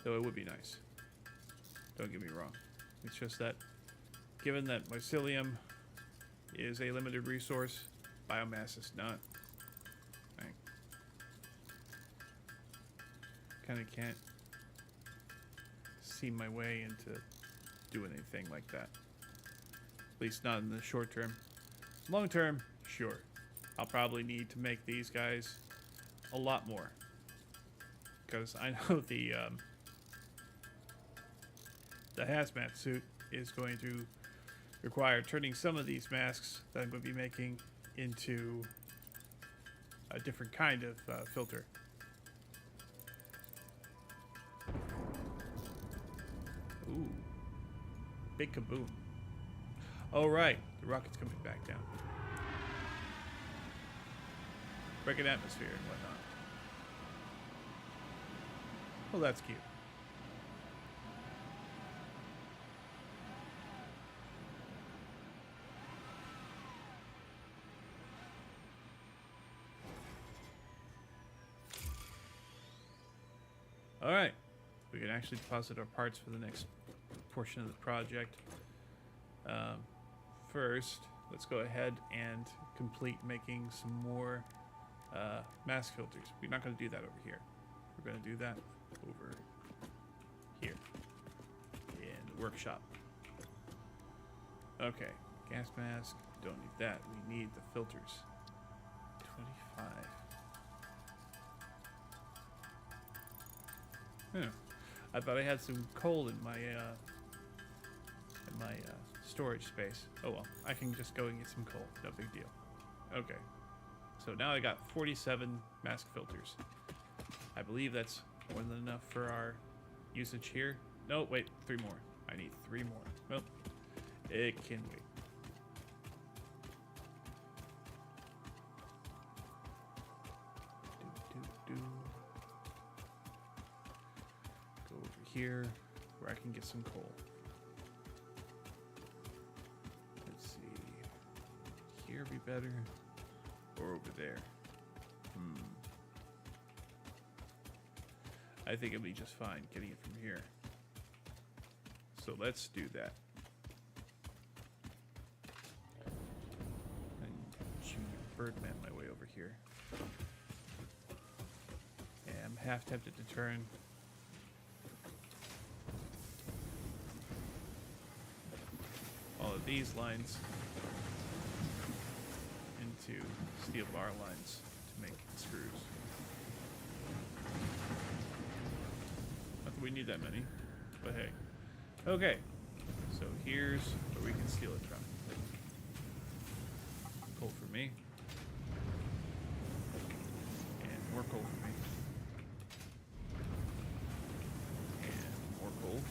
Though it would be nice. Don't get me wrong. It's just that, given that mycelium is a limited resource, biomass is not. I kind of can't see my way into doing anything like that. At least not in the short term. Long term, sure. I'll probably need to make these guys a lot more. Because I know the hazmat suit is going to require turning some of these masks that I'm going to be making into a different kind of filter. Ooh. Big kaboom. Oh, right. The rocket's coming back down. Breaking atmosphere and whatnot. Well, that's cute. All right. We can actually deposit our parts for the next portion of the project. First, let's go ahead and complete making some more mask filters. We're not going to do that over here. We're going to do that over here in the workshop. Okay, gas mask. Don't need that. We need the filters. 25. I thought I had some coal in my storage space. Oh well, I can just go and get some coal. No big deal. Okay. So now I got 47 mask filters. I believe that's more than enough for our usage here. No, wait, 3 more. I need 3 more. Well, it can wait. Go over here where I can get some coal. Let's see. Here be better. Or over there. I think it'll be just fine getting it from here. So let's do that. And Junior Birdman my way over here. And I'm half tempted to turn all of these lines into steel bar lines to make screws. Not that we need that many, but hey. Okay, so here's where we can steal it from. Coal for me. And more coal for me. And more coal.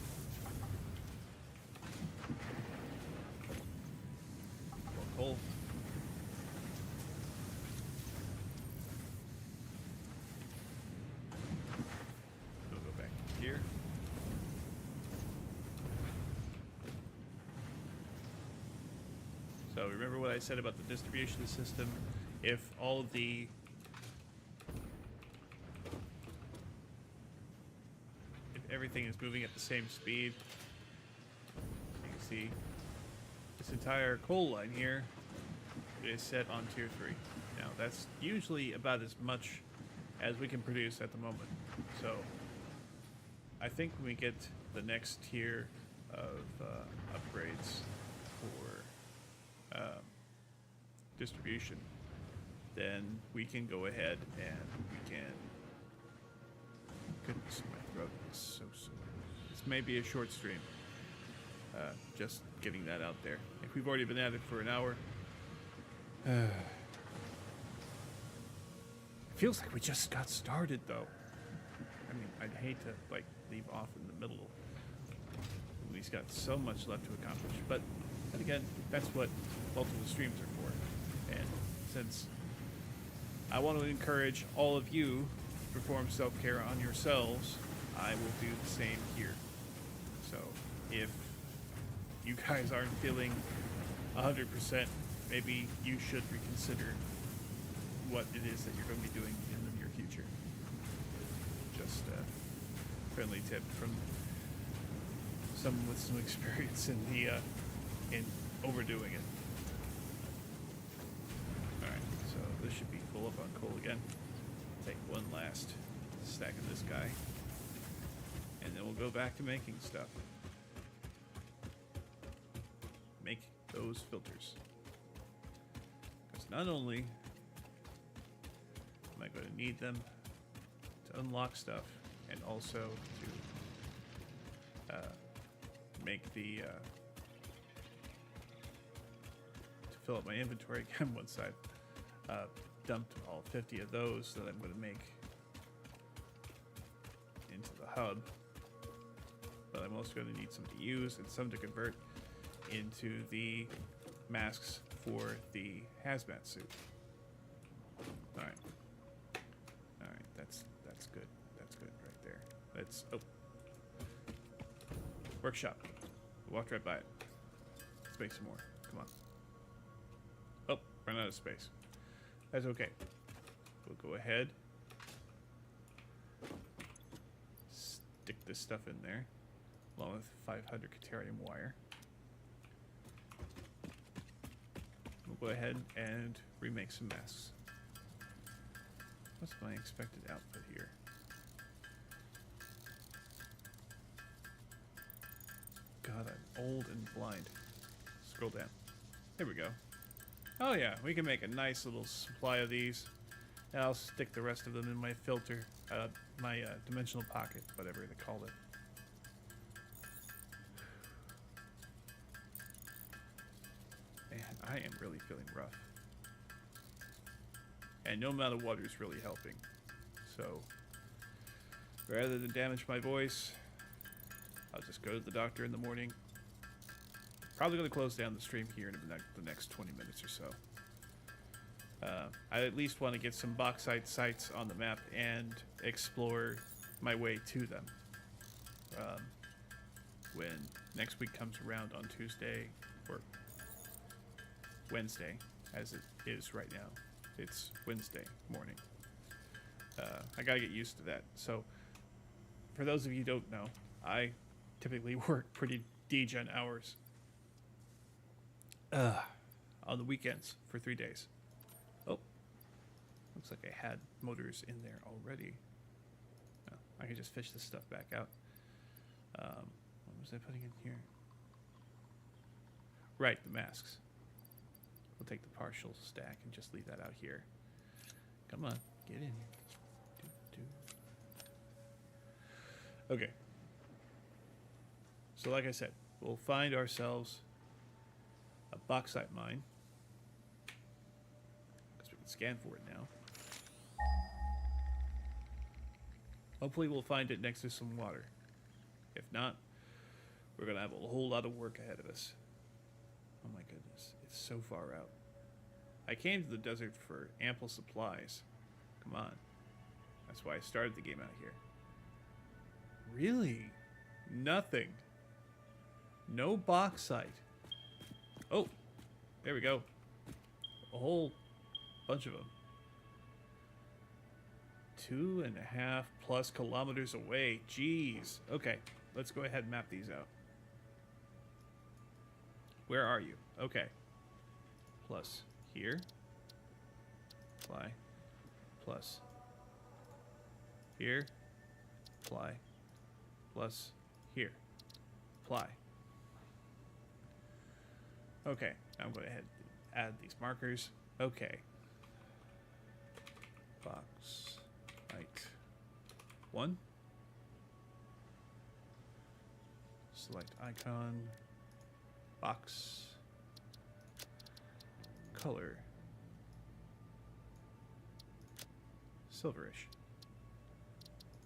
More coal. We'll go back here. So remember what I said about the distribution system? If all of the everything is moving at the same speed, you can see this entire coal line here is set on tier 3. Now that's usually about as much as we can produce at the moment. So I think when we get the next tier of upgrades for distribution, then we can go ahead and we can. Goodness, my throat is so sore. This may be a short stream. Just getting that out there. If we've already been at it for an hour, it feels like we just got started, though. I mean, I'd hate to like leave off in the middle. We've got so much left to accomplish, but then again, that's what multiple streams are for. And since I want to encourage all of you to perform self-care on yourselves, I will do the same here. So if you guys aren't feeling 100%, maybe you should reconsider what it is that you're going to be doing in the near future. Just a friendly tip from someone with some experience in the in overdoing it. Alright, so this should be full up on coal again. Take one last stack of this guy. And then we'll go back to making stuff. Make those filters. Because not only am I going to need them to unlock stuff, and also to make the to fill up my inventory again once I've dumped all 50 of those that I'm going to make into the hub. But I'm also going to need some to use and some to convert. into the masks for the hazmat suit. All right. All right. That's good. That's good right there. Let's workshop. Walked right by it. Let's make some more. Come on. Oh, run out of space. That's okay. We'll go ahead. Stick this stuff in there, along with 500 Caterium wire. We'll go ahead and remake some masks. What's my expected output here? God, I'm old and blind. Scroll down. There we go. Oh yeah, we can make a nice little supply of these. And I'll stick the rest of them in my filter, my dimensional pocket, whatever they called it. Man, I am really feeling rough. And no amount of water is really helping. So, rather than damage my voice, I'll just go to the doctor in the morning. Probably going to close down the stream here in the next 20 minutes or so. I at least want to get some bauxite sites on the map and explore my way to them. When next week comes around on Tuesday or Wednesday, as it is right now. It's Wednesday morning. I gotta get used to that. So, for those of you who don't know, I typically work pretty degen hours on the weekends for 3 days. Oh, looks like I had motors in there already. No, I can just fish this stuff back out. What was I putting in here? Right, the masks. We'll take the partial stack and just leave that out here. Come on, get in here. Okay. So like I said, we'll find ourselves a bauxite mine. Because we can scan for it now. Hopefully we'll find it next to some water. If not, we're going to have a whole lot of work ahead of us. Oh my goodness, it's so far out. I came to the desert for ample supplies. Come on. That's why I started the game out here. Really? Nothing. No bauxite. Oh, there we go. A whole bunch of them. 2.5+ kilometers away. Jeez. Okay, let's go ahead and map these out. Where are you? Okay. Plus here. Apply. Plus here. Apply. Plus here. Apply. Okay, now I'm going to add these markers. Okay. Box. Right. 1. Select icon. Box. Color. Silverish.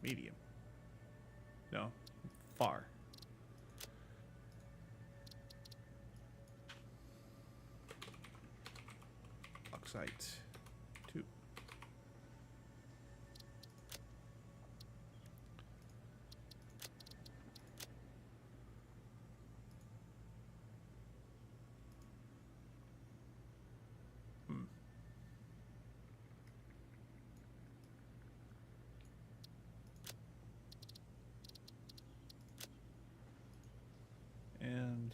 Medium. No. Far. Bauxite 2. And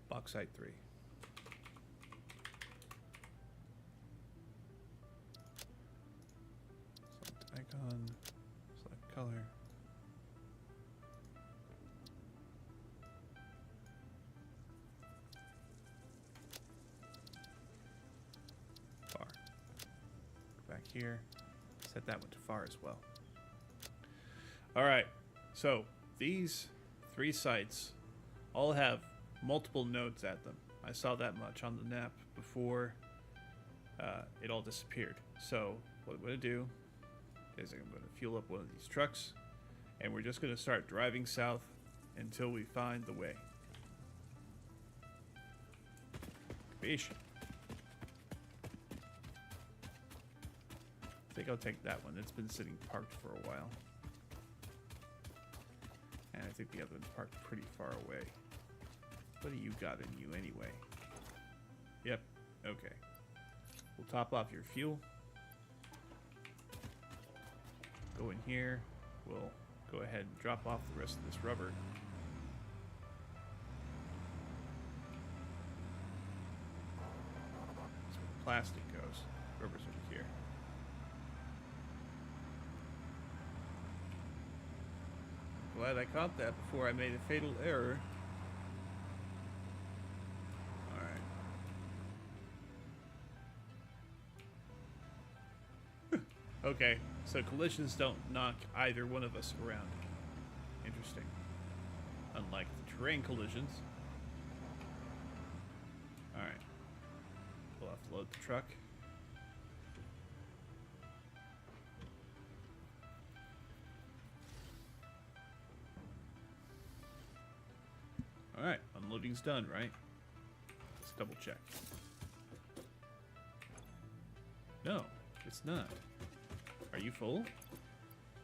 bauxite 3. Select icon, select color. Far. Go back here. Set that one to far as well. Alright, so these 3 sites all have multiple nodes at them. I saw that much on the map before it all disappeared. So what I'm going to do is I'm going to fuel up one of these trucks, and we're just going to start driving south until we find the way. Excavation. I think I'll take that one. It's been sitting parked for a while. And I think the other one's parked pretty far away. What do you got in you anyway? Yep. Okay. We'll top off your fuel. Go in here. We'll go ahead and drop off the rest of this rubber. That's where the plastic goes. Rubber's over here. Glad I caught that before I made a fatal error. Alright. Okay, so collisions don't knock either one of us around. Interesting. Unlike the terrain collisions. Alright. We'll have to load the truck. Alright, unloading's done, right? Let's double check. No, it's not. Are you full?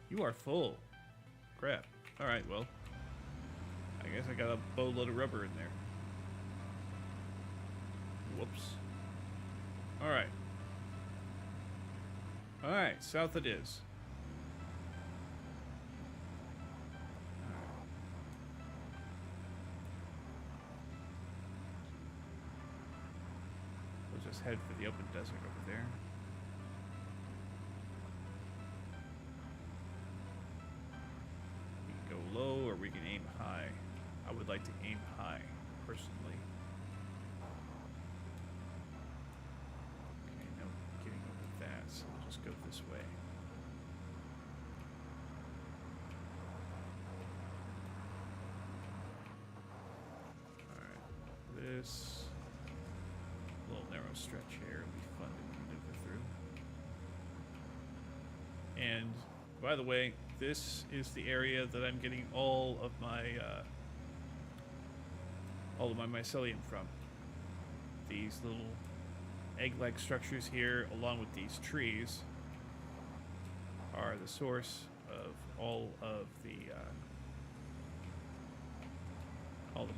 You are full. Crap. Alright, well. I guess I got a boatload of rubber in there. Whoops. Alright. Alright, south it is. We'll just head for the open desert over there. We can go low or we can aim high. I would like to aim high, personally. Okay, no getting over that, so we'll just go this way. Alright, this little narrow stretch here will be fun to maneuver through. And, by the way, this is the area that I'm getting all of my mycelium from. These little egg-like structures here, along with these trees, are the source of all the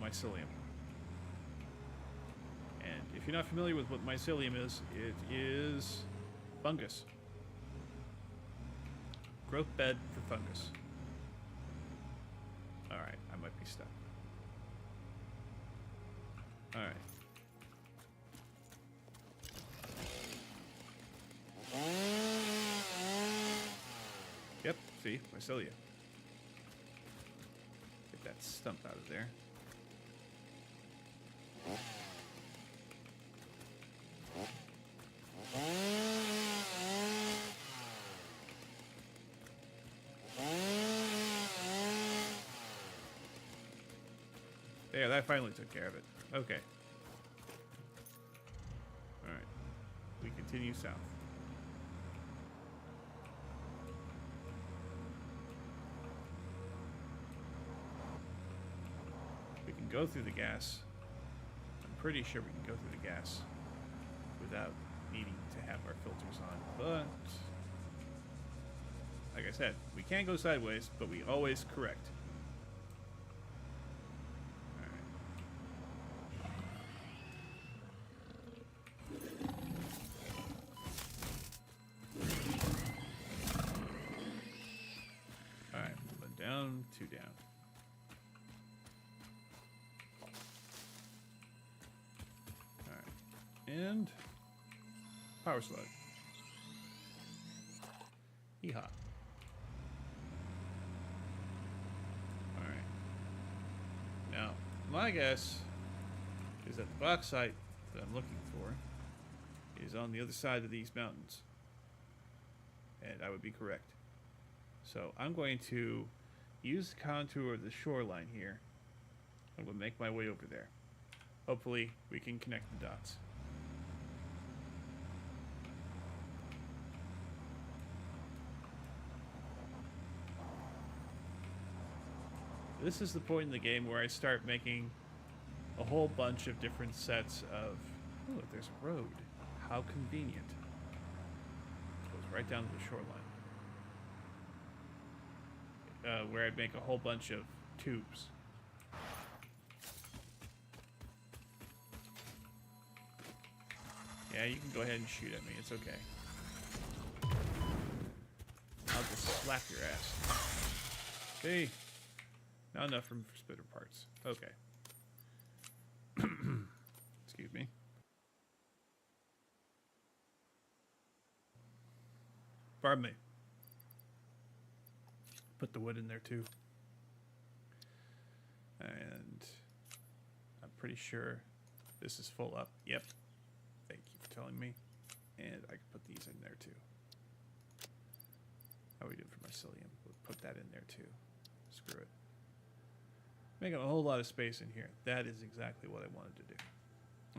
mycelium. And if you're not familiar with what mycelium is, it is fungus. Growth bed for fungus. Alright, I might be stuck. Alright. Yep, see? Mycelia. Get that stump out of there. There, that finally took care of it. Okay. Alright. We continue south. We can go through the gas. I'm pretty sure we can go through the gas without needing to have our filters on, but like I said, we can't go sideways, but we always correct. Alright, 1 down, 2 down. Alright, and power slug. Yeehaw. Alright. Now, my guess is that the bauxite that I'm looking for is on the other side of these mountains. And I would be correct. So I'm going to use the contour of the shoreline here. I'm going to make my way over there. Hopefully we can connect the dots. This is the point in the game where I start making a whole bunch of different sets of Oh, there's a road. How convenient. It goes right down to the shoreline. Where I'd make a whole bunch of tubes. Yeah, you can go ahead and shoot at me. It's okay. I'll just slap your ass. See? Not enough room for splitter parts. Okay. Excuse me. Pardon me. Put the wood in there too. And I'm pretty sure this is full up. Yep. Thank you for telling me. And I can put these in there too. How are we doing for mycelium? We'll put that in there too. Screw it. Making a whole lot of space in here. That is exactly what I wanted to do.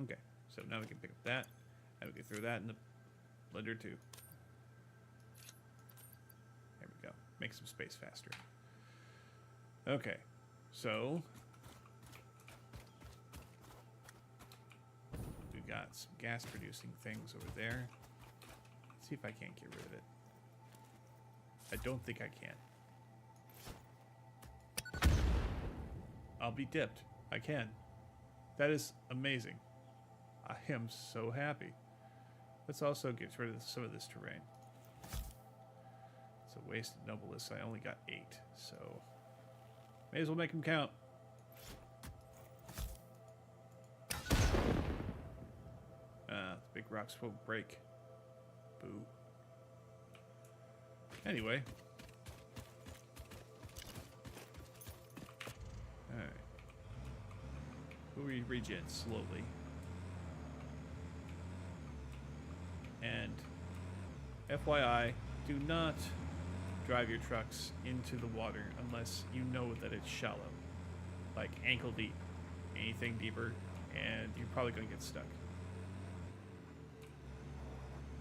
Okay, so now we can pick up that. And we can throw that in the blender too. There we go. Make some space faster. Okay, so we got some gas producing things over there. Let's see if I can't get rid of it. I don't think I can. I'll be dipped. I can. That is amazing. I am so happy. Let's also get rid of some of this terrain. It's a wasted noble list. I only got 8, so may as well make them count. The big rocks won't break. Boo. Anyway. Alright. We regen slowly. And FYI, do not drive your trucks into the water unless you know that it's shallow. Like ankle deep. Anything deeper, and you're probably going to get stuck.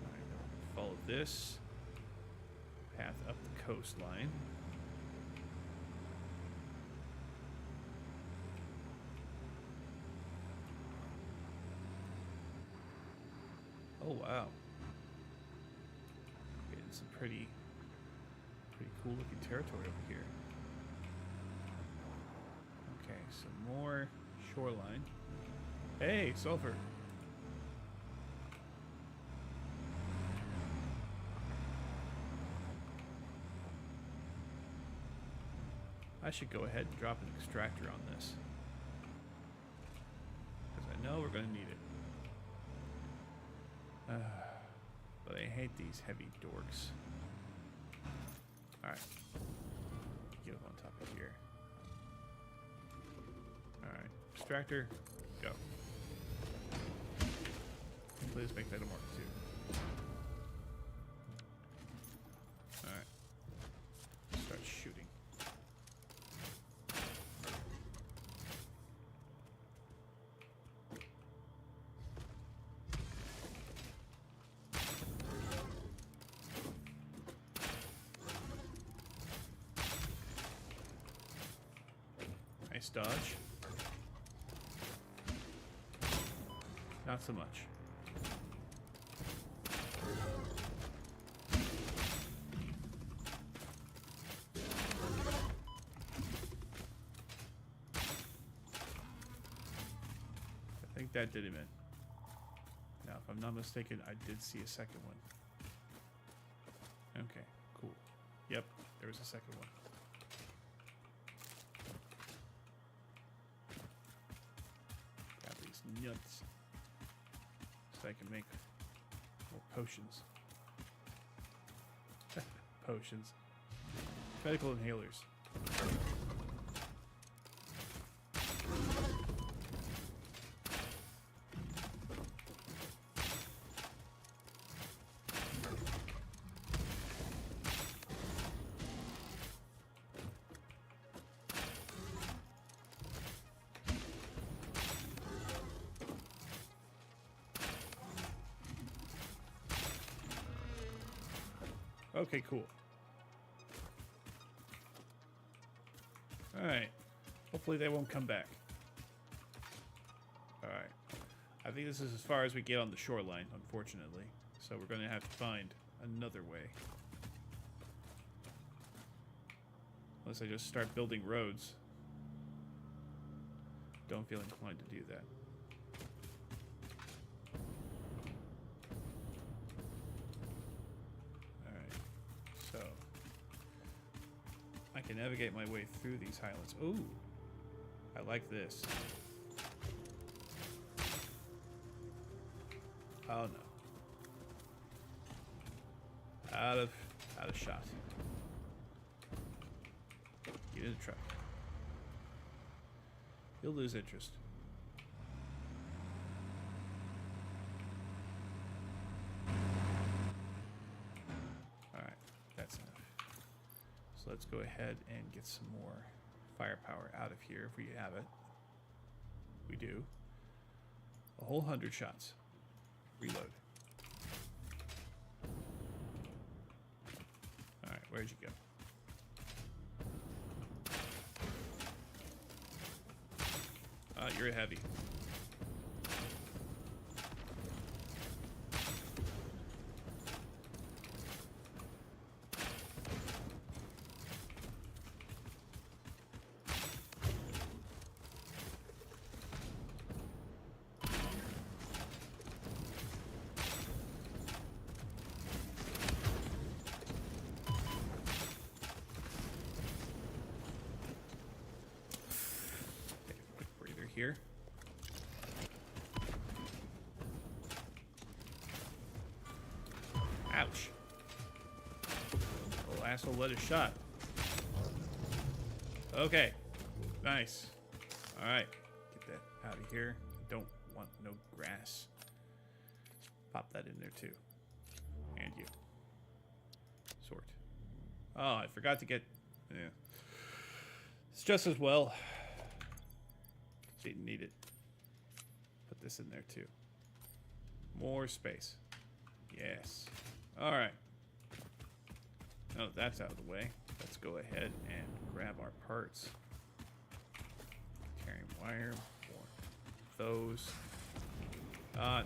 Alright, follow this path up the coastline. Oh wow. Getting some pretty cool looking territory over here. Okay, some more shoreline. Hey, sulfur. I should go ahead and drop an extractor on this, because I know we're going to need it. But I hate these heavy dorks. Alright. Get up on top of here. Alright. Extractor, go. Please make that a mark too. Alright. Start shooting. Nice dodge. Not so much. I think that did him in. Now, if I'm not mistaken, I did see a second one. Okay, cool. Yep, there was a second one. Nuts, so I can make more potions. Potions. Medical inhalers. Okay, cool. Alright. Hopefully they won't come back. Alright. I think this is as far as we get on the shoreline, unfortunately. So we're going to have to find another way. Unless I just start building roads. Don't feel inclined to do that. Alright. So I can navigate my way through these highlands. Ooh. I like this. Oh no. Out of shot. Get in the truck. You'll lose interest. Alright, that's enough. So let's go ahead and get some more firepower out of here if we have it. We do. A whole 100 shots. Reload. Alright, where'd you go? You're a heavy. Here. Ouch. Little asshole let a shot. Okay. Nice. Alright. Get that out of here. Don't want no grass. Pop that in there too. And you. Sort. Oh, I forgot to get... Yeah. It's just as well. Didn't need it. Put this in there too. More space. Yes. Alright. Now that that's out of the way, let's go ahead and grab our parts. Carrying wire. More. Those. No.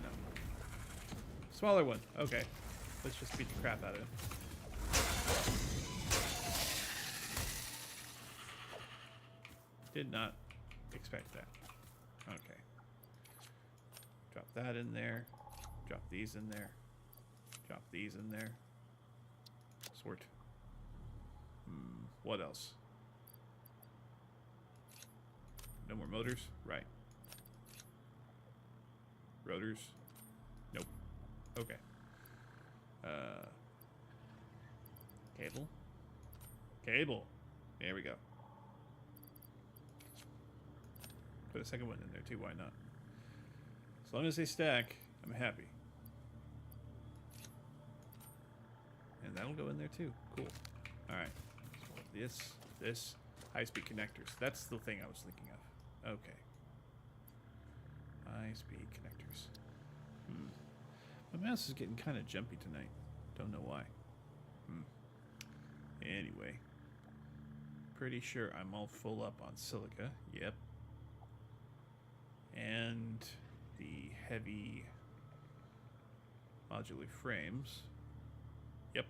Smaller one. Okay. Let's just beat the crap out of him. Did not expect that. Okay. Drop that in there. Drop these in there. Drop these in there. Sort. What else? No more motors? Right. Rotors? Nope. Okay. Cable? Cable. There we go. Put a second one in there too, why not? As long as they stack, I'm happy. And that'll go in there too. Cool. Alright. So this, high-speed connectors. That's the thing I was thinking of. Okay. High-speed connectors. My mouse is getting kind of jumpy tonight. Don't know why. Anyway. Pretty sure I'm all full up on silica. Yep. And the heavy modular frames. Yep,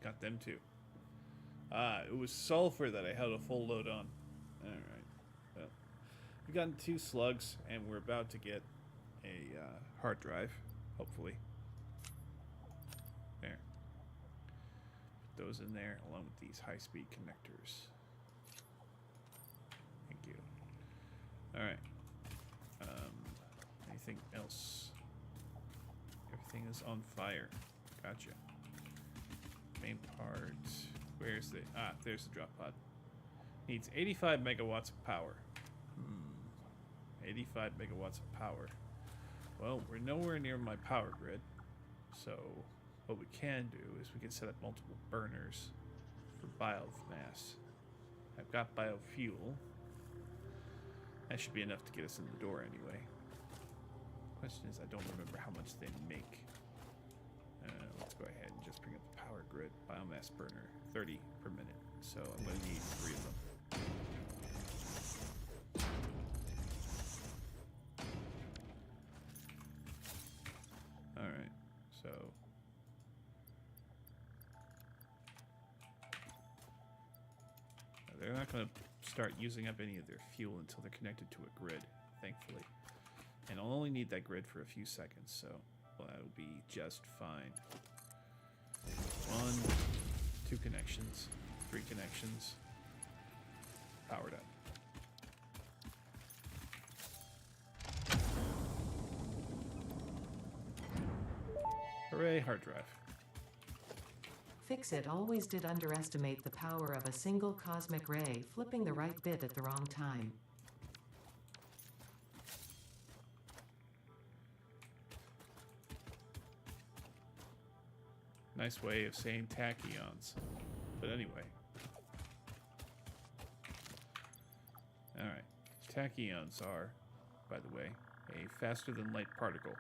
got them too. It was sulfur that I had a full load on. Alright, well, we've gotten 2 slugs, and we're about to get a hard drive, hopefully. There. Put those in there, along with these high-speed connectors. Thank you. Alright. Anything else? Everything is on fire. Gotcha. Main part. Where's the... there's the drop pod. Needs 85 megawatts of power. 85 megawatts of power. Well, we're nowhere near my power grid. So, what we can do is we can set up multiple burners for biomass. I've got biofuel. That should be enough to get us in the door anyway. Question is, I don't remember how much they make. Let's go ahead and just bring up the power grid. Biomass burner, 30 per minute. So I'm going to need 3 of them. they're not going to start using up any of their fuel until they're connected to a grid, thankfully. And I'll only need that grid for a few seconds, so that'll be just fine. 1, 2 connections, 3 connections. Powered up. Hooray, hard drive. Fix-It always did underestimate the power of a single cosmic ray flipping the right bit at the wrong time. Nice way of saying tachyons. But anyway. Alright. Tachyons are, by the way, a faster than light particle.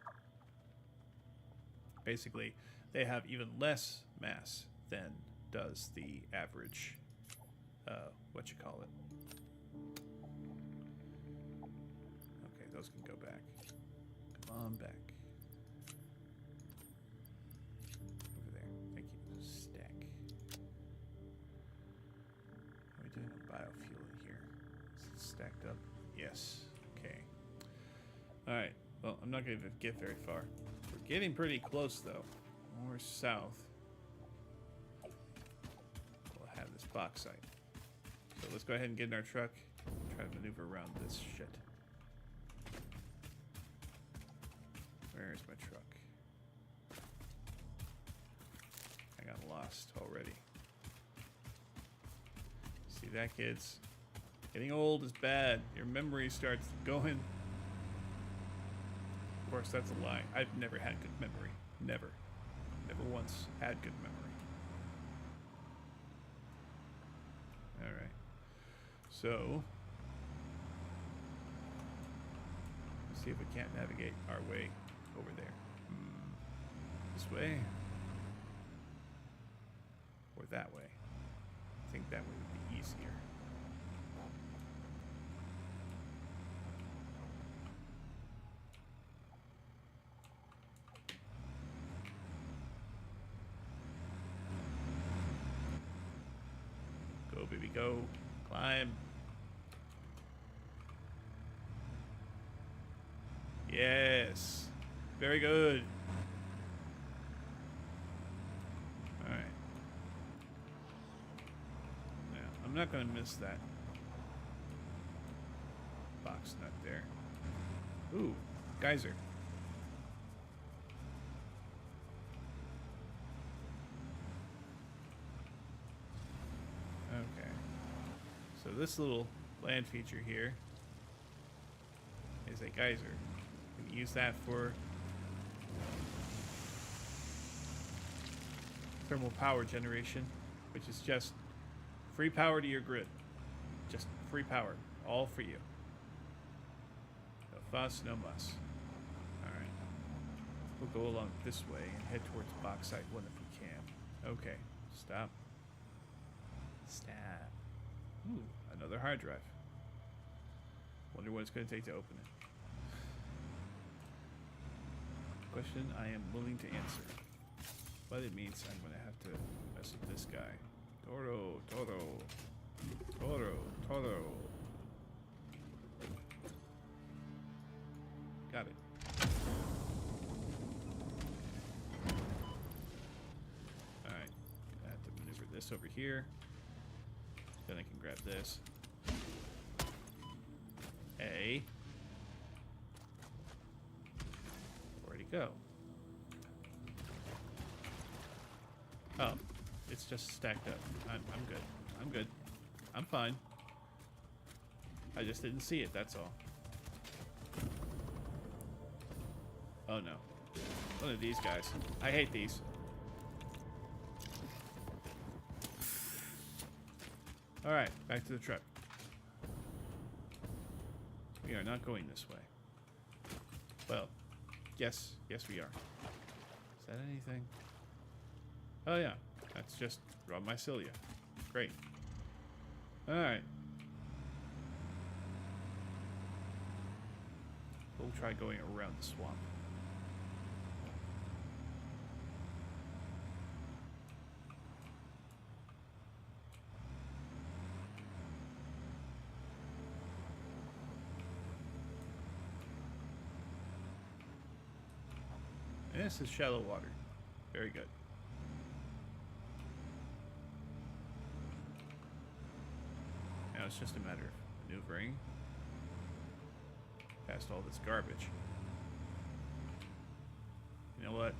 Basically, they have even less mass than does the average, what you call it. Okay, those can go back. Come on back. Over there. Thank you. Stack. How are we doing on biofuel in here? Is it stacked up? Yes. Okay. Alright. Well, I'm not going to get very far. We're getting pretty close, though. More south. We'll have this box site. So let's go ahead and get in our truck and try to maneuver around this shit. Where's my truck? I got lost already. See that, kids? Getting old is bad. Your memory starts going. Of course, that's a lie. I've never had good memory. Never. Never once had good memory. Alright. So, let's see if we can't navigate our way over there. This way? Or that way? I think that way would be easier. Go, baby, go. Climb. Yes. Very good. Alright. Now, I'm not going to miss that box nut there. Ooh, geyser. Okay. So this little land feature here is a geyser. We can use that for thermal power generation, which is just free power to your grid. Just free power. All for you. No fuss, no muss. Alright. We'll go along this way and head towards Bauxite 1 if we can. Okay. Stop. Stop. Ooh, another hard drive. Wonder what it's going to take to open it. Question I am willing to answer. But it means I'm going to have to mess with this guy. Toro, Toro. Toro, Toro. Got it. Alright. I have to maneuver this over here. Then I can grab this. A. Where'd he go? Oh, it's just stacked up. I'm good. I'm good. I'm fine. I just didn't see it, that's all. Oh no. One of these guys. I hate these. Alright, back to the truck. We are not going this way. Well, yes we are. Is that anything? Oh yeah, that's just raw mycelia. Great. Alright. We'll try going around the swamp. And this is shallow water. Very good. Now it's just a matter of maneuvering past all this garbage. You know what?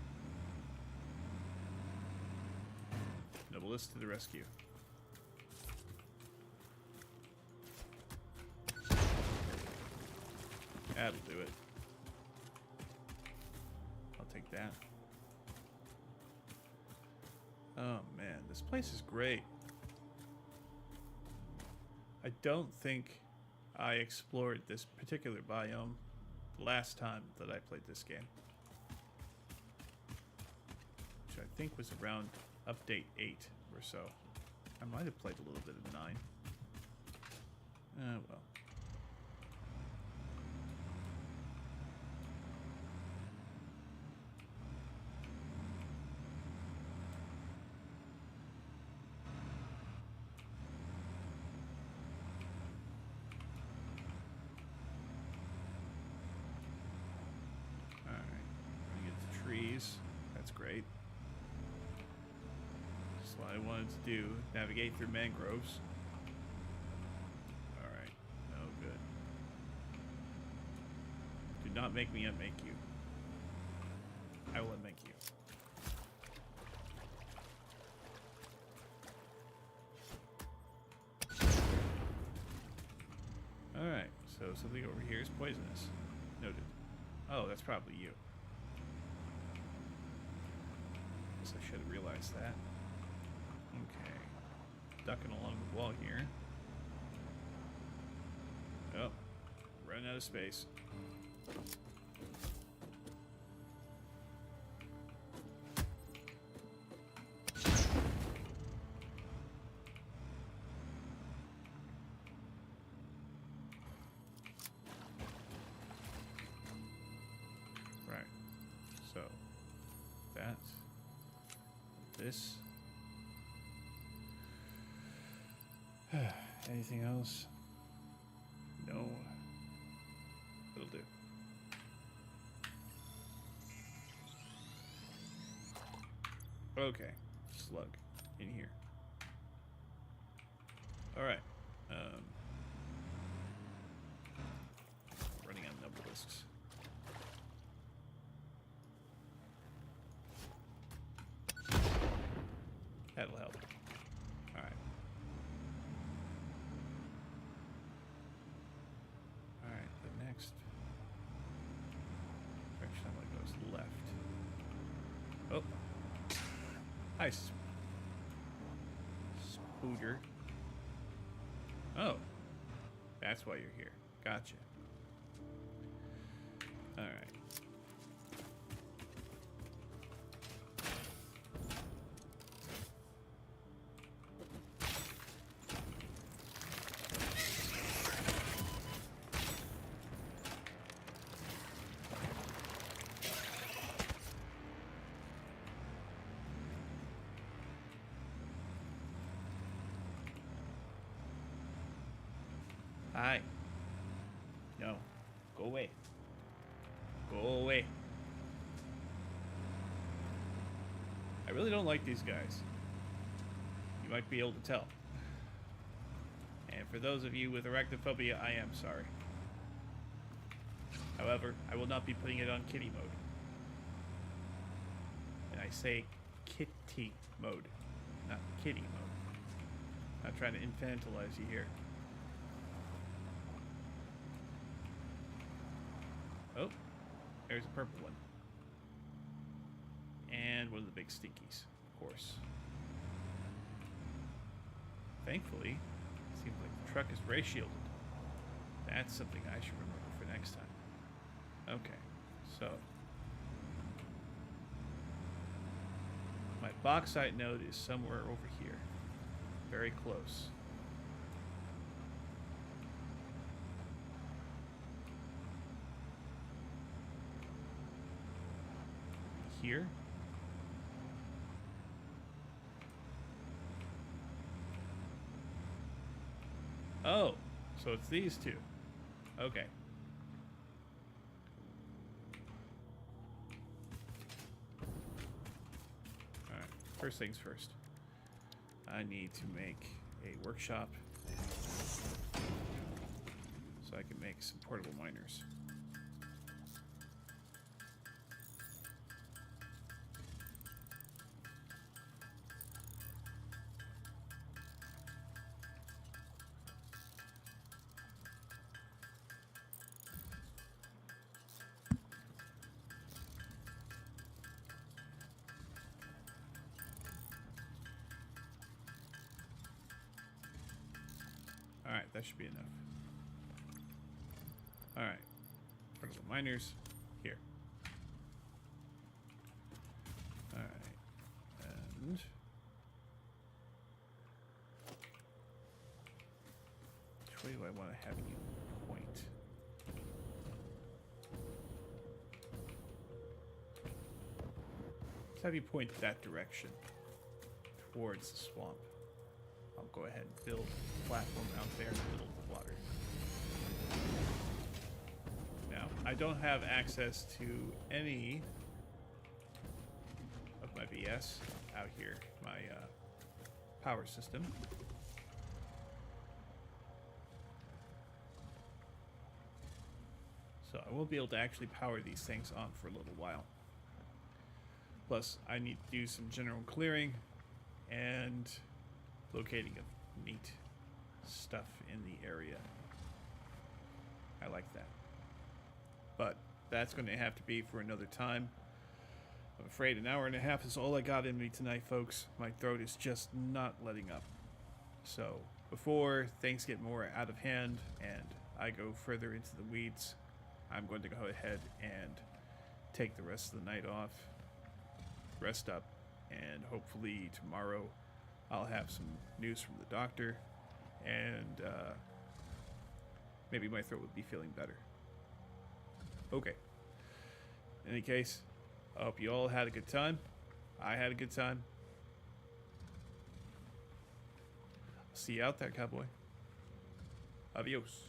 Noblest to the rescue. That'll do it. I'll take that. Oh man, this place is great. I don't think I explored this particular biome the last time that I played this game, which I think was around update 8 or so. I might have played a little bit of 9. Well. That's great. Just what I wanted to do. Navigate through mangroves. Alright. No good. Do not make me unmake you. I will unmake you. Alright. So something over here is poisonous. Noted. Oh, that's probably you. I should have realized that. Okay. Ducking along the wall here. Oh. Running out of space. Right. So, that's this. Anything else? No. It'll do. Okay. Slug. In here. Alright. Running on number lists. That'll help. Alright. Alright, the next direction I'm gonna go is left. Oh. Hi, Spooter. Oh. That's why you're here. Gotcha. Alright. Hi. No. Go away. Go away. I really don't like these guys. You might be able to tell. And for those of you with arachnophobia, I am sorry. However, I will not be putting it on kitty mode. And I say kitty mode, not kitty mode. I'm not trying to infantilize you here. Oh, there's a purple one. And one of the big stinkies, of course. Thankfully, it seems like the truck is ray shielded. That's something I should remember for next time. Okay, so. My bauxite node is somewhere over here. Very close. Here. Oh, so it's these two. Okay. first things first. I need to make a workshop so I can make some portable miners. Alright, that should be enough. Alright. Portable miners. Here. Alright. And... which way do I want to have you point? Let's have you point that direction. Towards the swamp. I'll go ahead and build a platform out there in the middle of the water. Now, I don't have access to any of my BS out here, my power system. So I won't be able to actually power these things on for a little while. Plus, I need to do some general clearing and locating of neat stuff in the area. I like that. But that's going to have to be for another time. I'm afraid an hour and a half is all I got in me tonight, folks. My throat is just not letting up. So before things get more out of hand and I go further into the weeds, I'm going to go ahead and take the rest of the night off, rest up, and hopefully tomorrow I'll have some news from the doctor, and maybe my throat would be feeling better. Okay. In any case, I hope you all had a good time. I had a good time. I'll see you out there, cowboy. Adios.